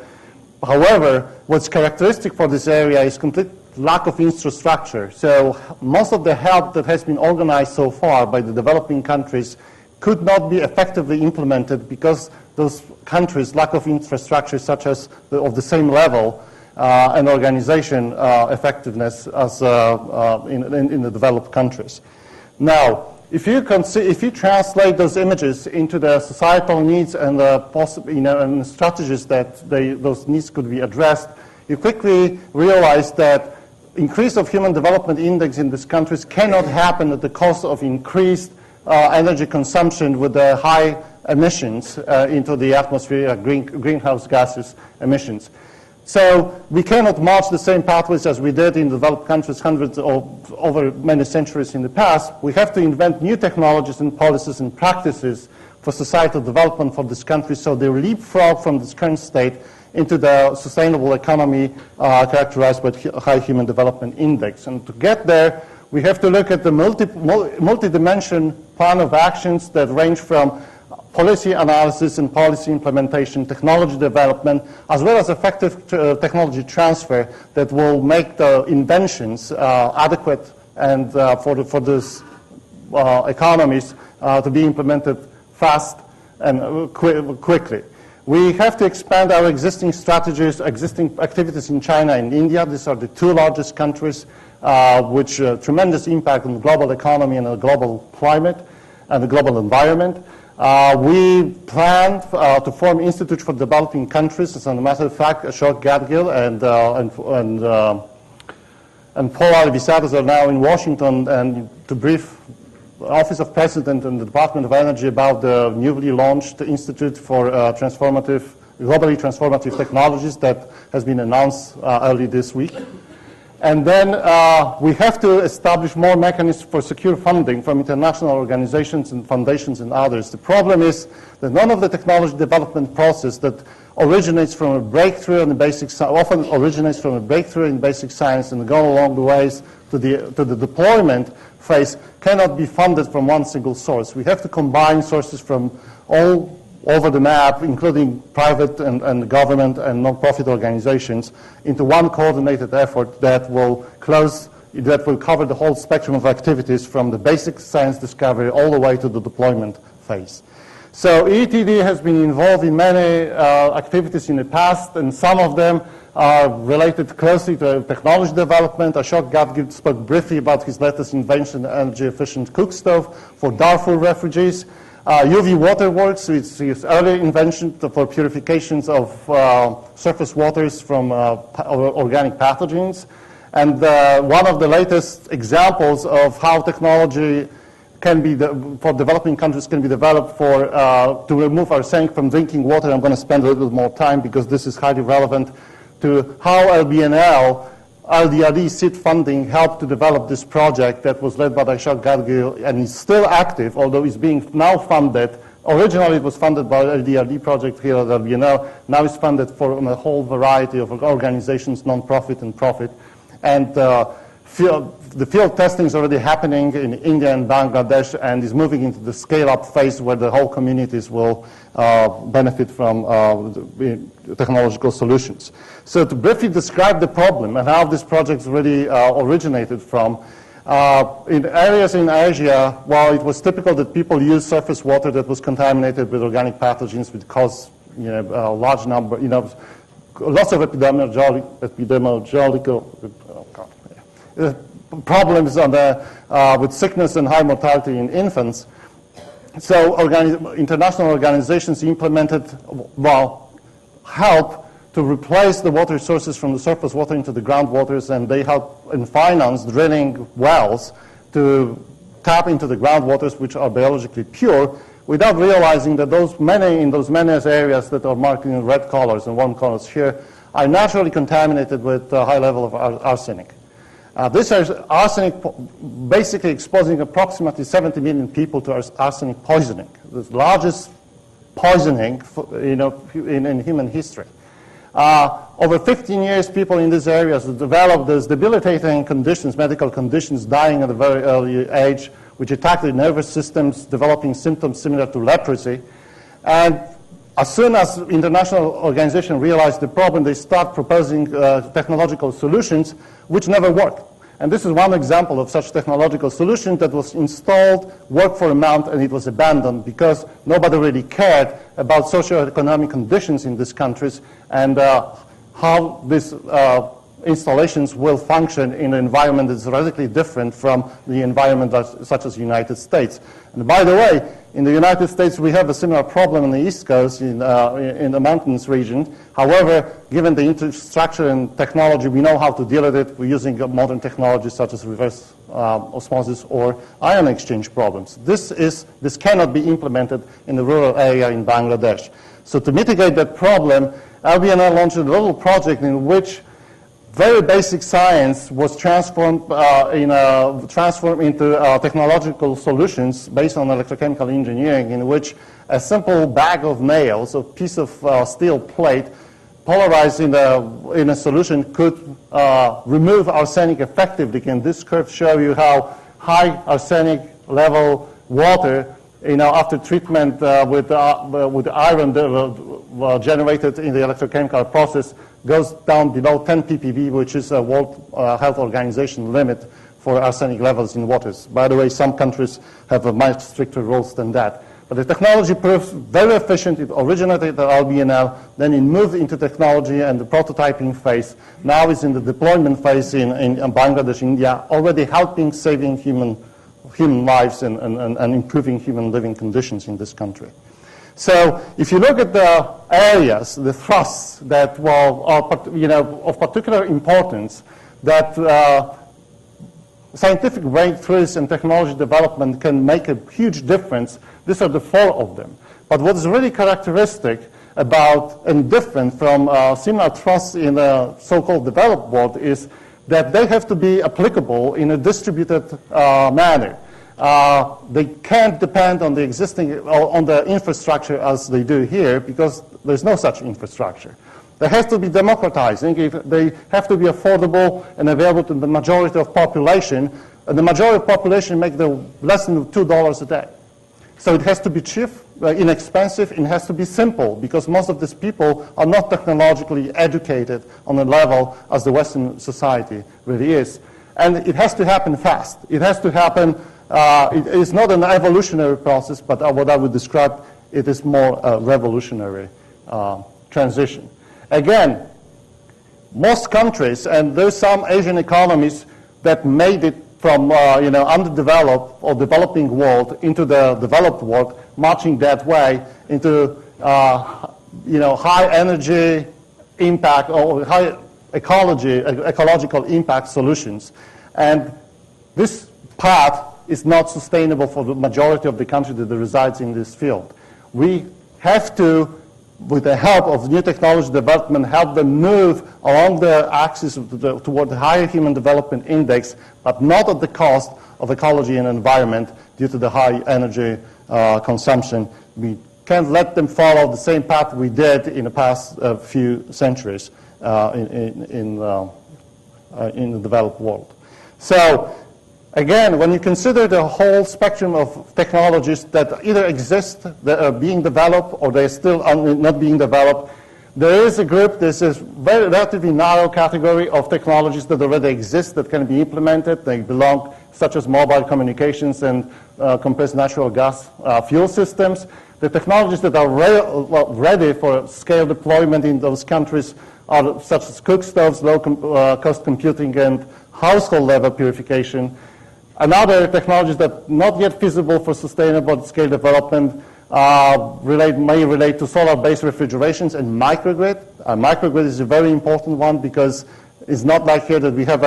However, what's characteristic for this area is complete lack of infrastructure. So most of the help that has been organized so far by the developing countries could not be effectively implemented because those countries' lack of infrastructure such as of the same level and organization effectiveness as in the developed countries. Now, if you translate those images into the societal needs and and strategies that those needs could be addressed, you quickly realize that increase of human development index in these countries cannot happen at the cost of increased energy consumption with the high emissions into the atmosphere, greenhouse gases emissions. So we cannot march the same pathways as we did in developed countries over many centuries in the past. We have to invent new technologies and policies and practices for societal development for this country, so they leapfrog from this current state into the sustainable economy characterized by high human development index. And to get there, we have to look at the multi-dimension plan of actions that range from policy analysis and policy implementation, technology development, as well as effective technology transfer that will make the inventions adequate and for these economies to be implemented fast and quickly. We have to expand our existing strategies, existing activities in China and India. These are the two largest countries which tremendous impact on the global economy and the global climate and the global environment. We plan to form Institute for Developing Countries. As a matter of fact, Ashok Gadgil and Paul Alvisatos are now in Washington and to brief the Office of President and the Department of Energy about the newly launched Institute for Globally Transformative Technologies that has been announced early this week. And then we have to establish more mechanisms for secure funding from international organizations and foundations and others. The problem is that none of the technology development process that originates from a breakthrough in the basic often originates from a breakthrough in basic science and go along the ways to the deployment phase cannot be funded from one single source. We have to combine sources from all over the map, including private and government and non-profit organizations, into one coordinated effort that will cover the whole spectrum of activities from the basic science discovery all the way to the deployment phase. So ETD has been involved in many activities in the past, and some of them are related closely to technology development. Ashok Gadgil spoke briefly about his latest invention, the energy-efficient cook stove for Darfur refugees. UV Waterworks, it's his early invention for purifications of surface waters from organic pathogens. And one of the latest examples of how technology can be, for developing countries, can be developed for to remove arsenic from drinking water. I'm going to spend a little more time because this is highly relevant to how LDRD seed funding helped to develop this project that was led by Ashok Gadgil and is still active, although it's being now funded. Originally, it was funded by LDRD project here at LBNL. Now it's funded from a whole variety of organizations, non-profit and profit. And the field testing is already happening in India and Bangladesh and is moving into the scale-up phase where the whole communities will benefit from the technological solutions. So to briefly describe the problem and how this project really originated from, in areas in Asia, while it was typical that people use surface water that was contaminated with organic pathogens, which caused a large number, lots of epidemiological problems with sickness and high mortality in infants. So international organizations implemented, help to replace the water sources from the surface water into the groundwaters, and they help and finance drilling wells to tap into the groundwaters, which are biologically pure, without realizing that in those many areas that are marked in red colors and warm colors here are naturally contaminated with a high level of arsenic. This is arsenic basically exposing approximately 70 million people to arsenic poisoning, the largest poisoning in human history. Over 15 years, people in these areas developed these debilitating conditions, medical conditions, dying at a very early age, which attack the nervous systems, developing symptoms similar to leprosy. And as soon as international organizations realize the problem, they start proposing technological solutions which never work. And this is one example of such technological solution that was installed, worked for a month, and it was abandoned because nobody really cared about socioeconomic conditions in these countries and how these installations will function in an environment that's radically different from the environment such as the United States. And by the way, in the United States, we have a similar problem on the East Coast in the mountains region. However, given the infrastructure and technology, we know how to deal with it. We're using modern technologies such as reverse osmosis or ion exchange problems. This cannot be implemented in the rural area in Bangladesh. So to mitigate that problem, LBNL launched a little project in which very basic science was transformed into technological solutions based on electrochemical engineering, in which a simple bag of nails, a piece of steel plate, polarized in a solution could remove arsenic effectively. And this curve shows you how high arsenic level water, after treatment with iron generated in the electrochemical process, goes down below 10 ppb, which is a World Health Organization limit for arsenic levels in waters. By the way, some countries have much stricter rules than that. But the technology proved very efficient. It originated at LBNL, then it moved into technology and the prototyping phase. Now it's in the deployment phase in Bangladesh, India, already helping saving human lives and improving human living conditions in this country. So if you look at the areas, the thrusts that are of particular importance, that scientific breakthroughs and technology development can make a huge difference, these are the 4 of them. But what is really characteristic about and different from similar thrusts in the so-called developed world is that they have to be applicable in a distributed manner. They can't depend on the existing, on the infrastructure as they do here, because there's no such infrastructure. They have to be democratizing. They have to be affordable and available to the majority of population. And the majority of population make less than $2 a day. So it has to be cheap, inexpensive, and it has to be simple, because most of these people are not technologically educated on the level as the Western society really is. And it has to happen fast. It has to happen, it is not an evolutionary process, but what I would describe, it is more a revolutionary transition. Again, most countries, and there's some Asian economies that made it from underdeveloped or developing world into the developed world, marching that way into high energy impact or high ecological impact solutions. And this path is not sustainable for the majority of the country that resides in this field. We have to, with the help of new technology development, help them move along the axis toward the higher human development index, but not at the cost of ecology and environment due to the high energy consumption. We can't let them follow the same path we did in the past few centuries in the developed world. So, again, when you consider the whole spectrum of technologies that either exist, that are being developed, or they're still not being developed, there is a group, this is very relatively narrow category of technologies that already exist that can be implemented. They belong, such as mobile communications and compressed natural gas fuel systems. The technologies that are ready for scale deployment in those countries are such as cook stoves, low-cost computing, and household level purification. Another technologies that not yet feasible for sustainable scale development may relate to solar-based refrigerations and microgrid. Microgrid is a very important one because it's not like here that we have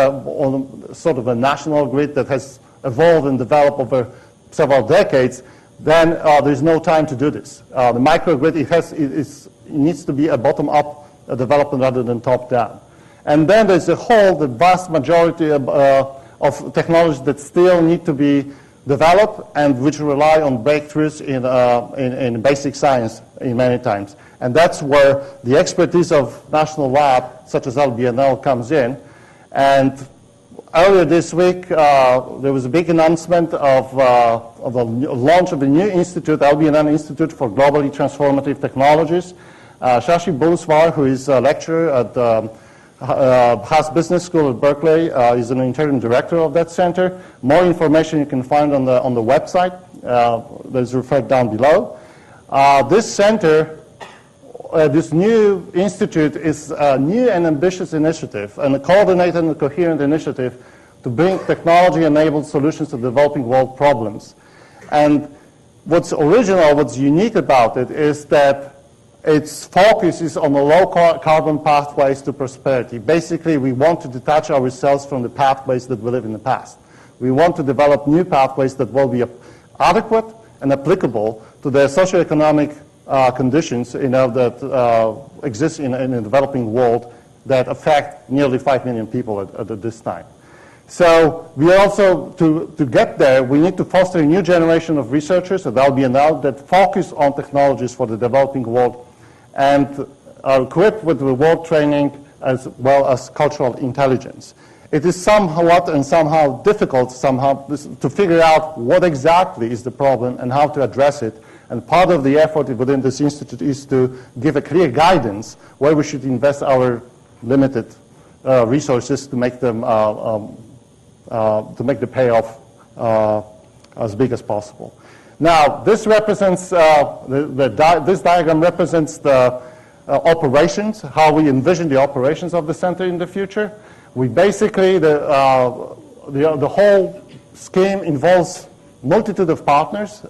sort of a national grid that has evolved and developed over several decades. Then there's no time to do this. The microgrid, it needs to be a bottom-up development rather than top-down. And then there's the vast majority of technologies that still need to be developed and which rely on breakthroughs in basic science in many times. And that's where the expertise of national lab, such as LBNL, comes in. And earlier this week, there was a big announcement of the launch of a new institute, LBNL Institute for Globally Transformative Technologies. Shashi Bhuswar, who is a lecturer at Haas Business School at Berkeley, is an interim director of that center. More information you can find on the website that is referred down below. This center, this new institute, is a new and ambitious initiative, and a coordinated and coherent initiative to bring technology-enabled solutions to developing world problems. And what's original, what's unique about it is that its focus is on the low-carbon pathways to prosperity. Basically, we want to detach ourselves from the pathways that we live in the past. We want to develop new pathways that will be adequate and applicable to the socioeconomic conditions that exist in a developing world that affect nearly 5 million people at this time. So we also, to get there, we need to foster a new generation of researchers at LBNL that focus on technologies for the developing world and are equipped with reward training as well as cultural intelligence. It is somewhat and somehow difficult to figure out what exactly is the problem and how to address it. And part of the effort within this institute is to give a clear guidance where we should invest our limited resources to make them to make the payoff as big as possible. Now, this represents, this diagram represents the operations, how we envision the operations of the center in the future. We basically, the whole scheme involves multitude of partners.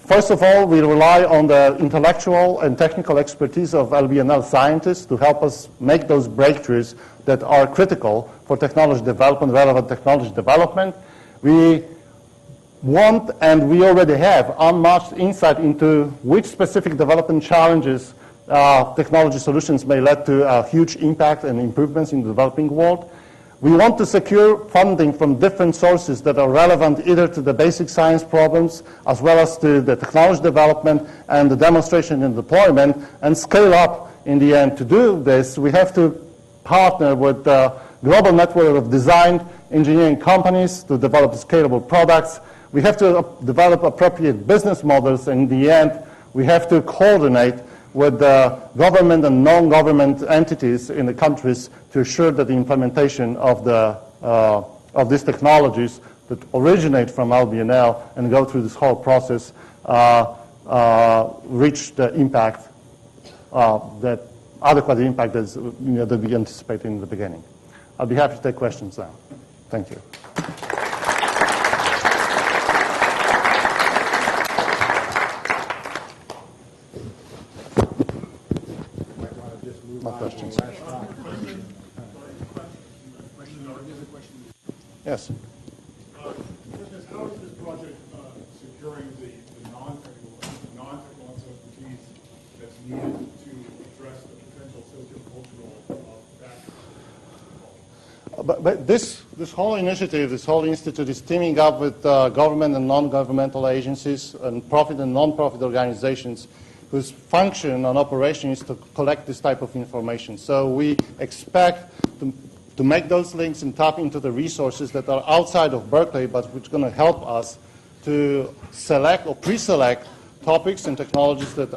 First of all, we rely on the intellectual and technical expertise of LBNL scientists to help us make those breakthroughs that are critical for technology development, relevant technology development. We want, and we already have, unmatched insight into which specific development challenges technology solutions may lead to a huge impact and improvements in the developing world. We want to secure funding from different sources that are relevant either to the basic science problems as well as to the technology development and the demonstration and deployment and scale up in the end. To do this, we have to partner with the global network of design engineering companies to develop scalable products. We have to develop appropriate business models, and in the end, we have to coordinate with the government and non-government entities in the countries to ensure that the implementation of these technologies that originate from LBNL and go through this whole process reach the impact that adequate impact that we anticipated in the beginning. I'll be happy to take questions now. Thank you. Questions. Yes. How is this project securing the non-technical expertise that's needed to address the potential sociocultural background? But this whole initiative, this whole institute is teaming up with government and non-governmental agencies and profit and non-profit organizations whose function and operation is to collect this type of information. So we expect to make those links and tap into the resources that are outside of Berkeley, but which are going to help us to select or pre-select topics and technologies that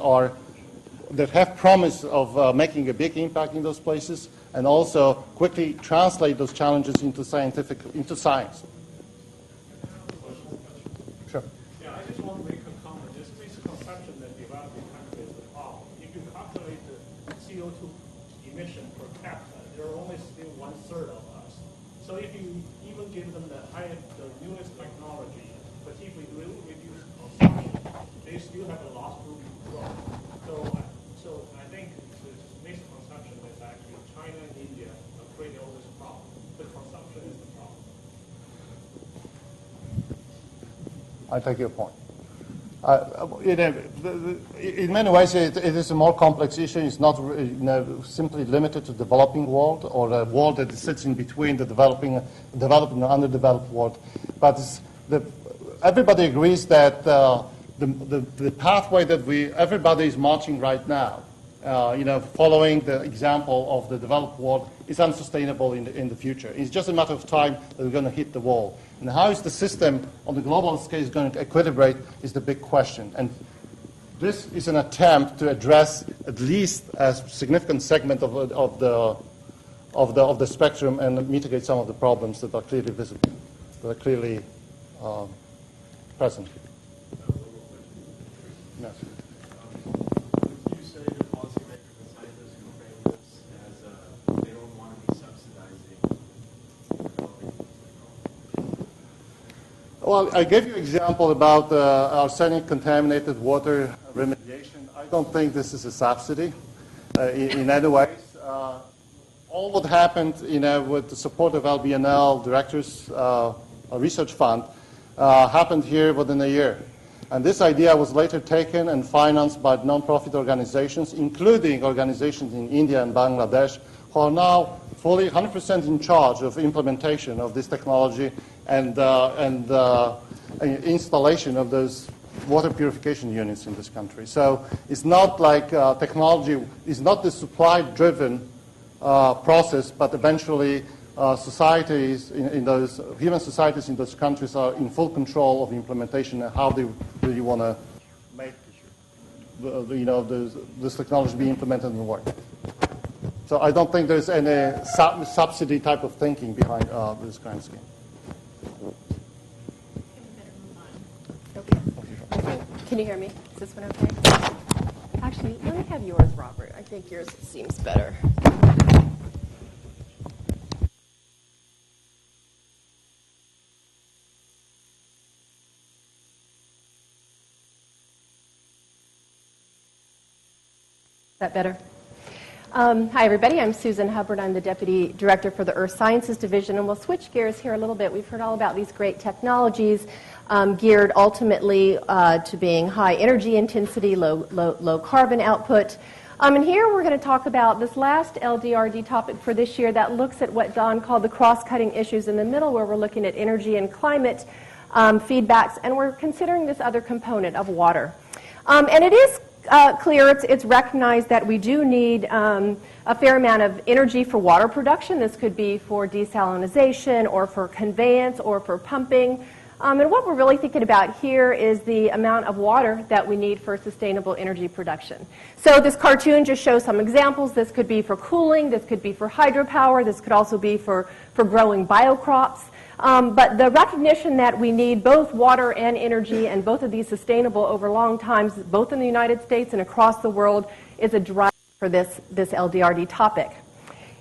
have promise of making a big impact in those places, and also quickly translate those challenges into science. Sure. Yeah, I just want to make a comment. This misconception that developing countries is the problem. If you calculate the CO2 emission per capita, they're only still 1/3 of us. So if you even give them the newest technology, but if we will reduce consumption, they still have a lot room to grow. So I think this misconception is actually China and India are creating all this problem. The consumption is the problem. I take your point. In many ways, it is a more complex issue. It's not simply limited to the developing world or a world that sits in between the developing and underdeveloped world. But everybody agrees that the pathway that everybody is marching right now, following the example of the developed world, is unsustainable in the future. It's just a matter of time that we're going to hit the wall. And how is the system on the global scale going to equilibrate is the big question. And this is an attempt to address at least a significant segment of the spectrum and mitigate some of the problems that are clearly visible, that are clearly present. Yes. Would you say the policymakers and scientists who frame this as they don't want to be subsidizing developing technology? Well, I gave you an example about arsenic-contaminated water remediation. I don't think this is a subsidy in any ways. All what happened, with the support of LBNL Directors Research Fund, happened here within a year. And this idea was later taken and financed by non-profit organizations, including organizations in India and Bangladesh, who are now fully 100% in charge of implementation of this technology and installation of those water purification units in this country. So it's not like technology is not the supply-driven process, but eventually societies in those human societies in those countries are in full control of implementation and how they really want to make this technology be implemented and work. So I don't think there's any subsidy type of thinking behind this grant scheme. Okay. Can you hear me? Is this one okay? Actually, let me have yours, Robert. I think yours seems better. Is that better? Hi, everybody. I'm Susan Hubbard. I'm the Deputy Director for the Earth Sciences Division, and we'll switch gears here a little bit. We've heard all about these great technologies geared ultimately to being high energy intensity, low carbon output. And here we're going to talk about this last LDRD topic for this year that looks at what Don called the cross-cutting issues in the middle, where we're looking at energy and climate feedbacks, and we're considering this other component of water. And it is clear, it's recognized that we do need a fair amount of energy for water production. This could be for desalinization or for conveyance or for pumping. And what we're really thinking about here is the amount of water that we need for sustainable energy production. So this cartoon just shows some examples. This could be for cooling, this could be for hydropower, this could also be for growing biocrops. But the recognition that we need both water and energy, and both of these sustainable over long times, both in the United States and across the world, is a driver for this LDRD topic.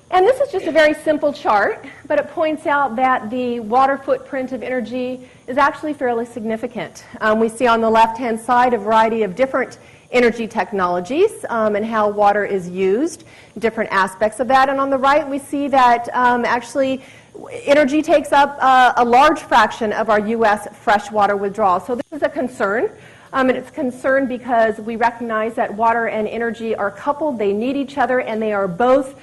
And this is just a very simple chart, but it points out that the water footprint of energy is actually fairly significant. We see on the left-hand side a variety of different energy technologies and how water is used, different aspects of that. And on the right, we see that actually energy takes up a large fraction of our U.S. freshwater withdrawal. So this is a concern, and it's a concern because we recognize that water and energy are coupled, they need each other, and they are both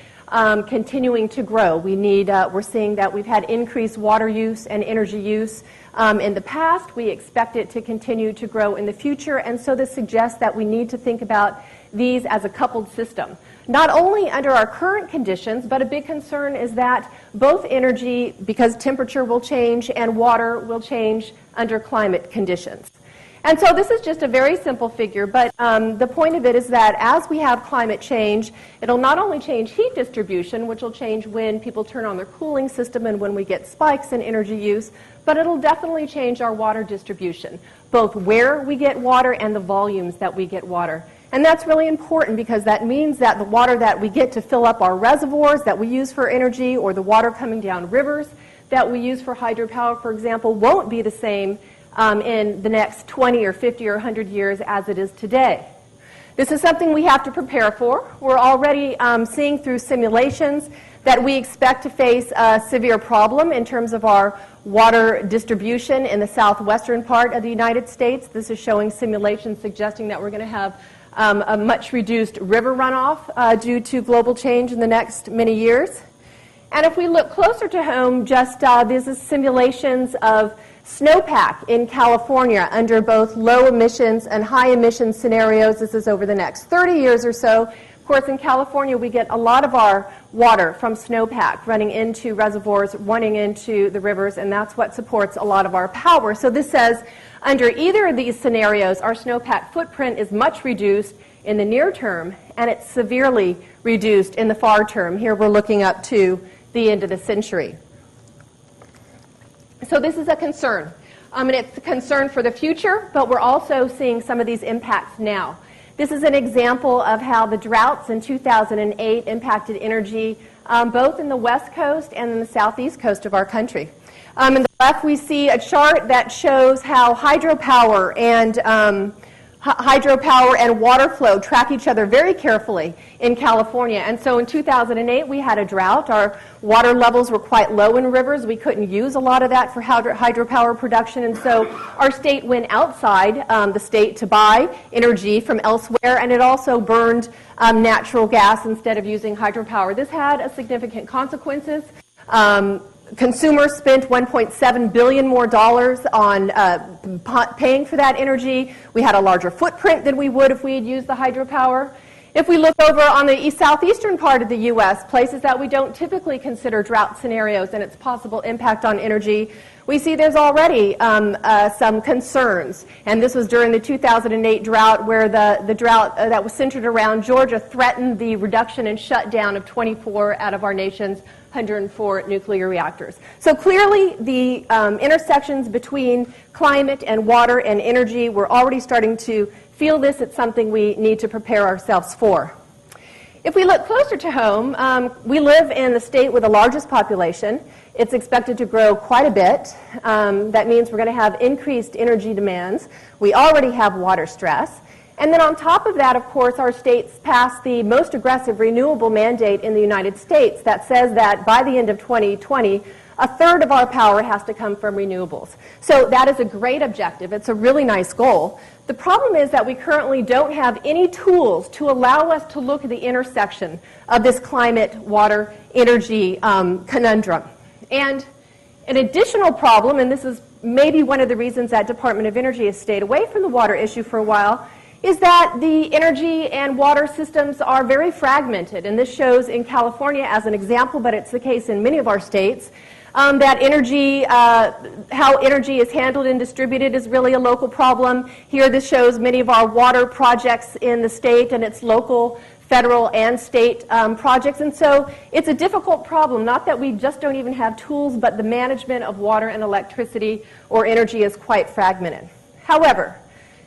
continuing to grow. We're seeing that we've had increased water use and energy use in the past. We expect it to continue to grow in the future, and so this suggests that we need to think about these as a coupled system. Not only under our current conditions, but a big concern is that both energy, because temperature will change, and water will change under climate conditions. And so this is just a very simple figure, but the point of it is that as we have climate change, it'll not only change heat distribution, which will change when people turn on their cooling system and when we get spikes in energy use, but it'll definitely change our water distribution, both where we get water and the volumes that we get water. And that's really important because that means that the water that we get to fill up our reservoirs that we use for energy, or the water coming down rivers that we use for hydropower, for example, won't be the same in the next 20 or 50 or 100 years as it is today. This is something we have to prepare for. We're already seeing through simulations that we expect to face a severe problem in terms of our water distribution in the southwestern part of the United States. This is showing simulations suggesting that we're going to have a much reduced river runoff due to global change in the next many years. And if we look closer to home, just these are simulations of snowpack in California under both low emissions and high emission scenarios. This is over the next 30 years or so. Of course, in California, we get a lot of our water from snowpack running into reservoirs, running into the rivers, and that's what supports a lot of our power. So this says, under either of these scenarios, our snowpack footprint is much reduced in the near term, and it's severely reduced in the far term. Here we're looking up to the end of the century. So this is a concern. And it's a concern for the future, but we're also seeing some of these impacts now. This is an example of how the droughts in 2008 impacted energy both in the west coast and in the southeast coast of our country. On the left, we see a chart that shows how hydropower and water flow track each other very carefully in California. And so in 2008, we had a drought. Our water levels were quite low in rivers. We couldn't use a lot of that for hydropower production. And so our state went outside the state to buy energy from elsewhere, and it also burned natural gas instead of using hydropower. This had a significant consequences. Consumers spent $1.7 billion more on paying for that energy. We had a larger footprint than we would if we had used the hydropower. If we look over on the southeastern part of the U.S., places that we don't typically consider drought scenarios and its possible impact on energy, we see there's already some concerns. And this was during the 2008 drought, where the drought that was centered around Georgia threatened the reduction and shutdown of 24 out of our nation's 104 nuclear reactors. So clearly, the intersections between climate and water and energy, we're already starting to feel this. It's something we need to prepare ourselves for. If we look closer to home, we live in the state with the largest population. It's expected to grow quite a bit. That means we're going to have increased energy demands. We already have water stress. And then on top of that, of course, our states passed the most aggressive renewable mandate in the United States that says that by the end of 2020, a third of our power has to come from renewables. So that is a great objective. It's a really nice goal. The problem is that we currently don't have any tools to allow us to look at the intersection of this climate, water, energy conundrum. And an additional problem, and this is maybe one of the reasons that Department of Energy has stayed away from the water issue for a while, is that the energy and water systems are very fragmented. And this shows in California as an example, but it's the case in many of our states, that energy, how energy is handled and distributed is really a local problem. Here this shows many of our water projects in the state, and it's local, federal, and state projects. And so it's a difficult problem, not that we just don't even have tools, but the management of water and electricity or energy is quite fragmented. However,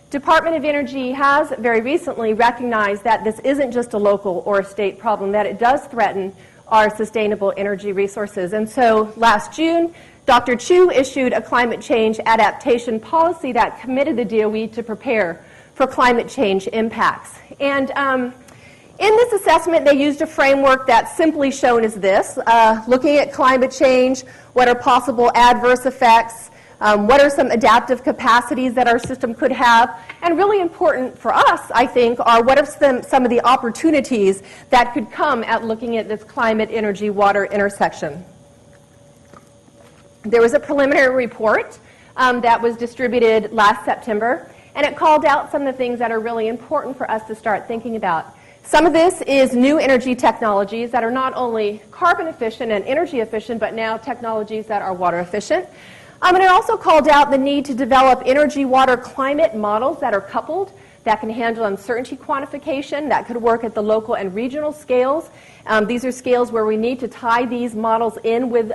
Department of Energy has very recently recognized that this isn't just a local or a state problem, that it does threaten our sustainable energy resources. And so last June, Dr. Shuh issued a climate change adaptation policy that committed the DOE to prepare for climate change impacts. And in this assessment, they used a framework that's simply shown as this, looking at climate change, what are possible adverse effects, what are some adaptive capacities that our system could have, and really important for us, I think, are what are some of the opportunities that could come at looking at this climate, energy, water intersection. There was a preliminary report that was distributed last September, and it called out some of the things that are really important for us to start thinking about. Some of this is new energy technologies that are not only carbon efficient and energy efficient, but now technologies that are water efficient. And it also called out the need to develop energy, water, climate models that are coupled, that can handle uncertainty quantification, that could work at the local and regional scales. These are scales where we need to tie these models in with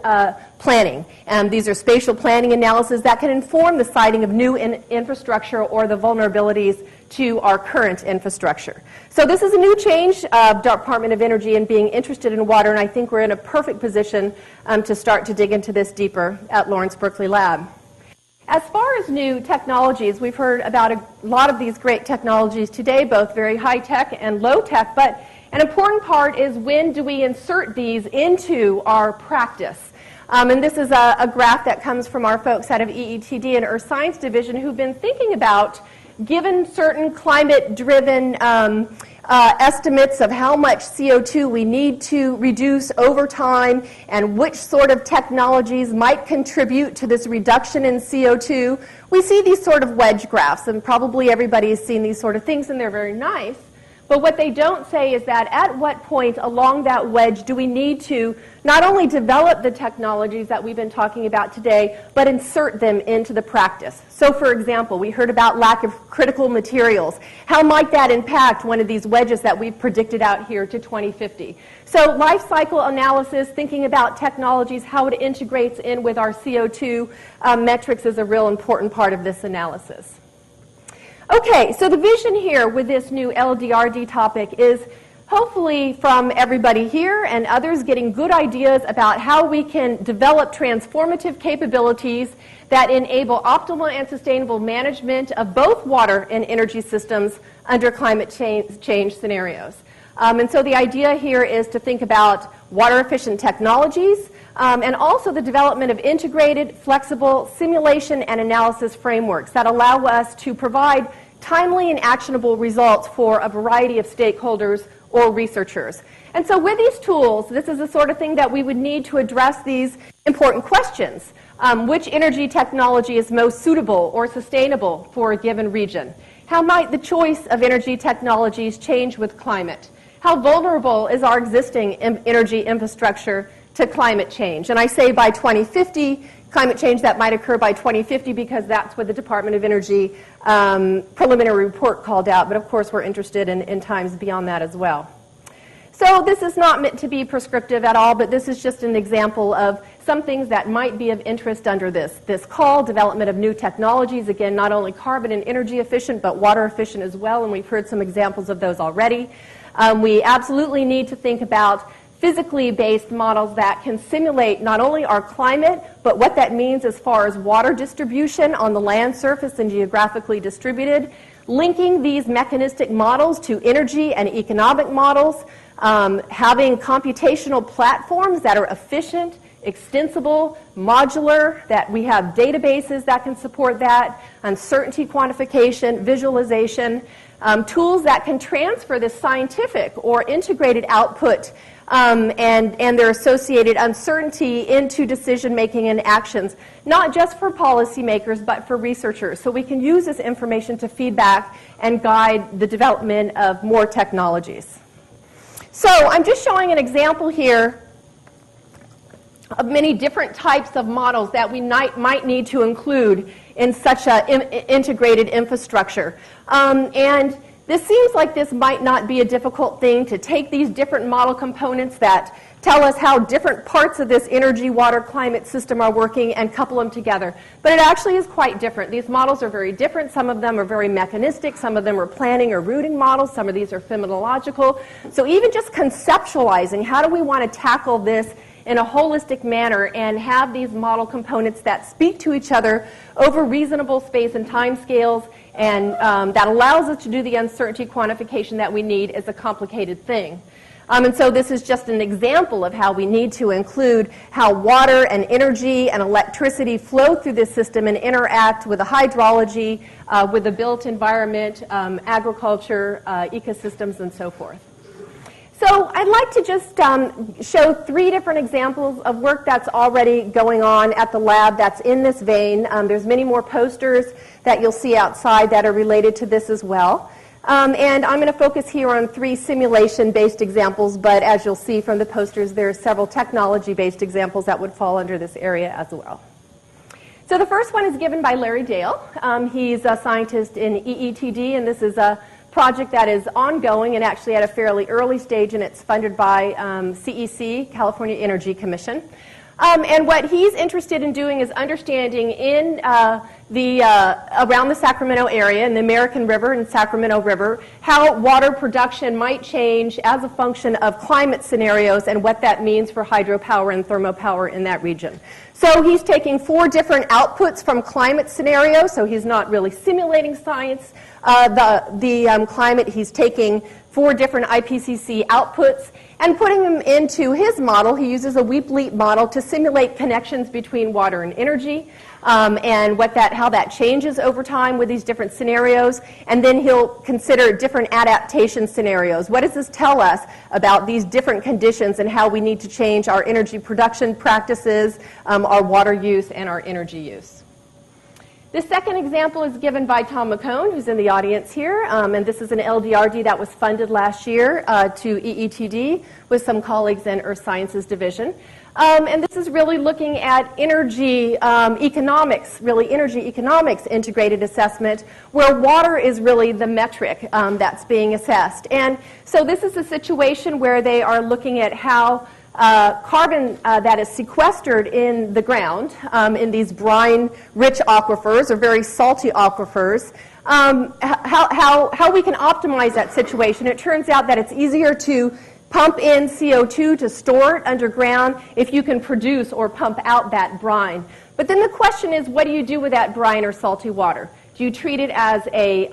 planning. These are spatial planning analysis that can inform the siting of new infrastructure or the vulnerabilities to our current infrastructure. So this is a new change of Department of Energy in being interested in water, and I think we're in a perfect position to start to dig into this deeper at Lawrence Berkeley Lab. As far as new technologies, we've heard about a lot of these great technologies today, both very high-tech and low-tech, but an important part is when do we insert these into our practice? And this is a graph that comes from our folks out of EETD and Earth Science Division who've been thinking about, given certain climate-driven estimates of how much CO2 we need to reduce over time and which sort of technologies might contribute to this reduction in CO2, we see these sort of wedge graphs, and probably everybody has seen these sort of things, and they're very nice. But what they don't say is that at what point along that wedge do we need to not only develop the technologies that we've been talking about today, but insert them into the practice. So for example, we heard about lack of critical materials. How might that impact one of these wedges that we've predicted out here to 2050? So life cycle analysis, thinking about technologies, how it integrates in with our CO2 metrics is a real important part of this analysis. Okay, so the vision here with this new LDRD topic is hopefully from everybody here and others getting good ideas about how we can develop transformative capabilities that enable optimal and sustainable management of both water and energy systems under climate change scenarios. And so the idea here is to think about water-efficient technologies and also the development of integrated, flexible simulation and analysis frameworks that allow us to provide timely and actionable results for a variety of stakeholders or researchers. And so with these tools, this is the sort of thing that we would need to address these important questions. Which energy technology is most suitable or sustainable for a given region? How might the choice of energy technologies change with climate? How vulnerable is our existing energy infrastructure to climate change? And I say by 2050, climate change that might occur by 2050 because that's what the Department of Energy preliminary report called out. But of course, we're interested in times beyond that as well. So this is not meant to be prescriptive at all, but this is just an example of some things that might be of interest under this call, development of new technologies, again, not only carbon and energy efficient, but water efficient as well, and we've heard some examples of those already. We absolutely need to think about physically based models that can simulate not only our climate, but what that means as far as water distribution on the land surface and geographically distributed, linking these mechanistic models to energy and economic models, having computational platforms that are efficient, extensible, modular, that we have databases that can support that, uncertainty quantification, visualization, tools that can transfer this scientific or integrated output and their associated uncertainty into decision-making and actions, not just for policymakers, but for researchers. So we can use this information to feedback and guide the development of more technologies. So I'm just showing an example here of many different types of models that we might need to include in such an integrated infrastructure. And this seems like this might not be a difficult thing to take these different model components that tell us how different parts of this energy, water, climate system are working and couple them together. But it actually is quite different. These models are very different. Some of them are very mechanistic. Some of them are planning or routing models. Some of these are phenomenological. So even just conceptualizing, how do we want to tackle this in a holistic manner and have these model components that speak to each other over reasonable space and time scales, and that allows us to do the uncertainty quantification that we need, is a complicated thing. And so this is just an example of how we need to include how water and energy and electricity flow through this system and interact with the hydrology, with the built environment, agriculture, ecosystems, and so forth. So I'd like to just show 3 different examples of work that's already going on at the lab that's in this vein. There's many more posters that you'll see outside that are related to this as well. And I'm going to focus here on 3 simulation-based examples, but as you'll see from the posters, there are several technology-based examples that would fall under this area as well. So the first one is given by Larry Dale. He's a scientist in EETD, and this is a project that is ongoing and actually at a fairly early stage, and it's funded by CEC, California Energy Commission. And what he's interested in doing is understanding in around the Sacramento area, in the American River and Sacramento River, how water production might change as a function of climate scenarios and what that means for hydropower and thermopower in that region. So he's taking 4 different outputs from climate scenarios, so he's not really simulating science. The climate, he's taking 4 different IPCC outputs and putting them into his model. He uses a weep-leap model to simulate connections between water and energy, and how that changes over time with these different scenarios. And then he'll consider different adaptation scenarios. What does this tell us about these different conditions and how we need to change our energy production practices, our water use, and our energy use? The second example is given by Tom McCone, who's in the audience here, and this is an LDRD that was funded last year to EETD with some colleagues in Earth Sciences Division. And this is really looking at energy economics, really energy economics integrated assessment, where water is really the metric that's being assessed. And so this is a situation where they are looking at how carbon that is sequestered in the ground in these brine-rich aquifers or very salty aquifers, how we can optimize that situation. It turns out that it's easier to pump in CO2 to store it underground if you can produce or pump out that brine. But then the question is, what do you do with that brine or salty water? Do you treat it as a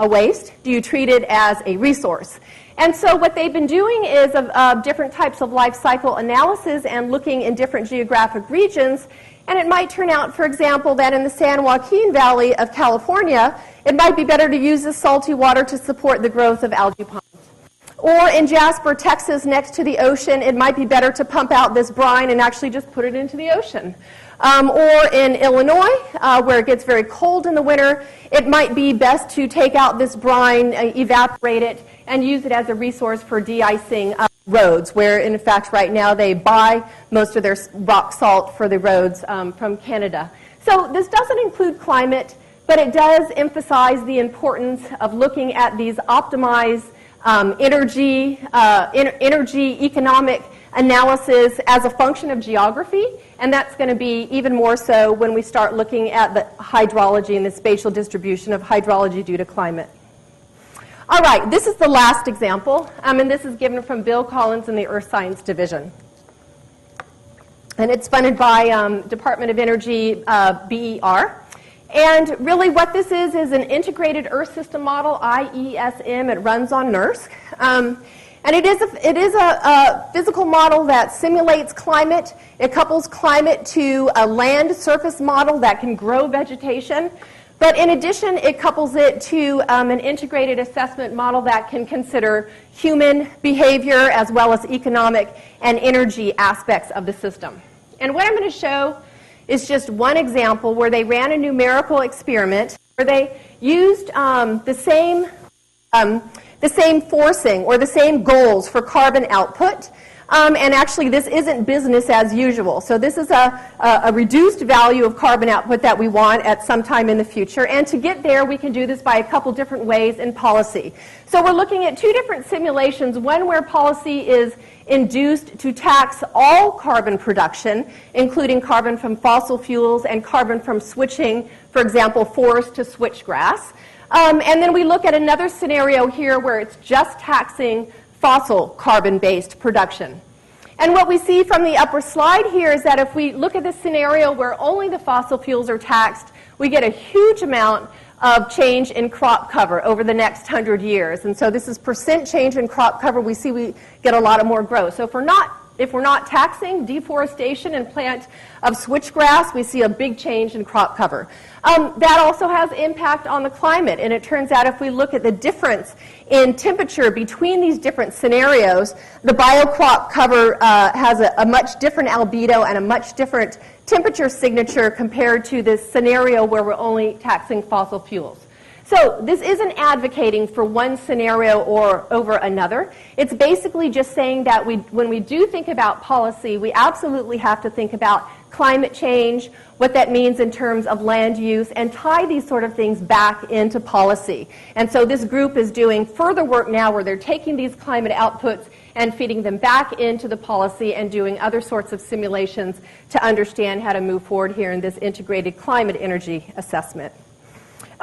waste? Do you treat it as a resource? And so what they've been doing is of different types of life cycle analysis and looking in different geographic regions. And it might turn out, for example, that in the San Joaquin Valley of California, it might be better to use this salty water to support the growth of algae ponds. Or in Jasper, Texas, next to the ocean, it might be better to pump out this brine and actually just put it into the ocean. Or in Illinois, where it gets very cold in the winter, it might be best to take out this brine, evaporate it, and use it as a resource for de-icing roads, where in fact right now they buy most of their rock salt for the roads from Canada. So this doesn't include climate, but it does emphasize the importance of looking at these optimized energy economic analysis as a function of geography, and that's going to be even more so when we start looking at the hydrology and the spatial distribution of hydrology due to climate. All right, this is the last example, and this is given from Bill Collins in the Earth Science Division. And it's funded by Department of Energy, BER. And really what this is an integrated Earth system model, IESM. It runs on NERSC. And it is a physical model that simulates climate. It couples climate to a land surface model that can grow vegetation. But in addition, it couples it to an integrated assessment model that can consider human behavior as well as economic and energy aspects of the system. And what I'm going to show is just one example where they ran a numerical experiment where they used the same forcing or the same goals for carbon output. And actually, this isn't business as usual. So this is a reduced value of carbon output that we want at some time in the future. And to get there, we can do this by a couple different ways in policy. So we're looking at two different simulations, one where policy is induced to tax all carbon production, including carbon from fossil fuels and carbon from switching, for example, forest to switchgrass. And then we look at another scenario here where it's just taxing fossil carbon-based production. And what we see from the upper slide here is that if we look at this scenario where only the fossil fuels are taxed, we get a huge amount of change in crop cover over the next 100 years. And so this is percent change in crop cover. We see we get a lot of more growth. So if we're not taxing deforestation and plant of switchgrass, we see a big change in crop cover. That also has impact on the climate, and it turns out if we look at the difference in temperature between these different scenarios, the biocrop cover has a much different albedo and a much different temperature signature compared to this scenario where we're only taxing fossil fuels. So this isn't advocating for one scenario or over another. It's basically just saying that when we do think about policy, we absolutely have to think about climate change, what that means in terms of land use, and tie these sort of things back into policy. And so this group is doing further work now where they're taking these climate outputs and feeding them back into the policy and doing other sorts of simulations to understand how to move forward here in this integrated climate energy assessment.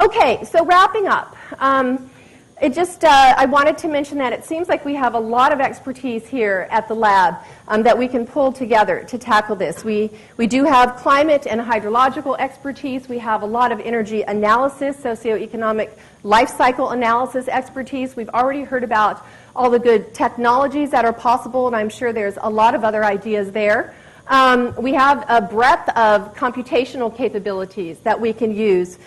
Okay, so wrapping up, I wanted to mention that it seems like we have a lot of expertise here at the lab that we can pull together to tackle this. We do have climate and hydrological expertise. We have a lot of energy analysis, socioeconomic life cycle analysis expertise. We've already heard about all the good technologies that are possible, and I'm sure there's a lot of other ideas there. We have a breadth of computational capabilities that we can use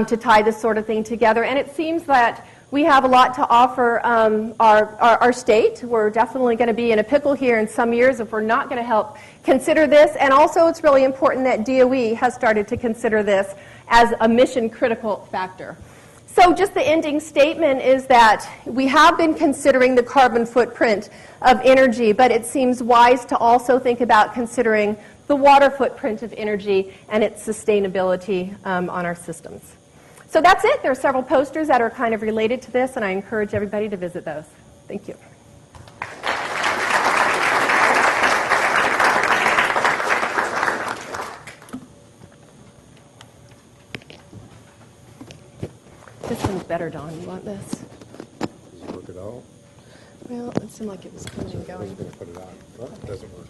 to tie this sort of thing together, and it seems that we have a lot to offer our state. We're definitely going to be in a pickle here in some years if we're not going to help consider this, and also it's really important that DOE has started to consider this as a mission-critical factor. So just the ending statement is that we have been considering the carbon footprint of energy, but it seems wise to also think about considering the water footprint of energy and its sustainability on our systems. So that's it. There are several posters that are kind of related to this, and I encourage everybody to visit those. Thank you. This one's better, Don. You want this? Does it work at all? Well, it seemed like it was coming and I was going. going to put it on. Well, it doesn't work.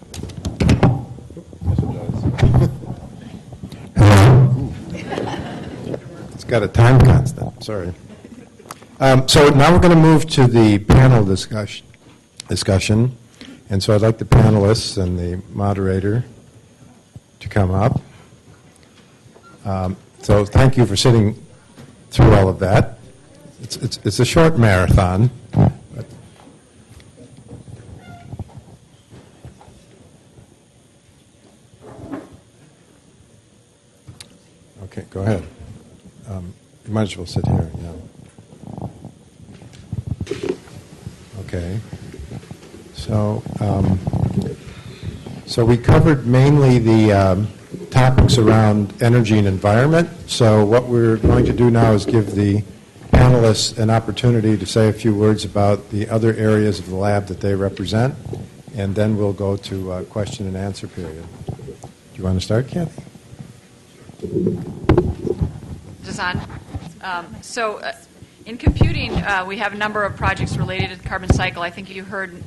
Yes, it does. It's got a time constant. Sorry. So now we're going to move to the panel discussion. And so I'd like the panelists and the moderator to come up. So thank you for sitting through all of that. It's a short marathon. But Okay, go ahead. You might as well sit here, yeah. Okay. So, so we covered mainly the topics around energy and environment. So what we're going to do now is give the panelists an opportunity to say a few words about the other areas of the lab that they represent, and then we'll go to a question and answer period. Do you want to start, Kathy? Design. In computing, we have a number of projects related to the carbon cycle. I think you heard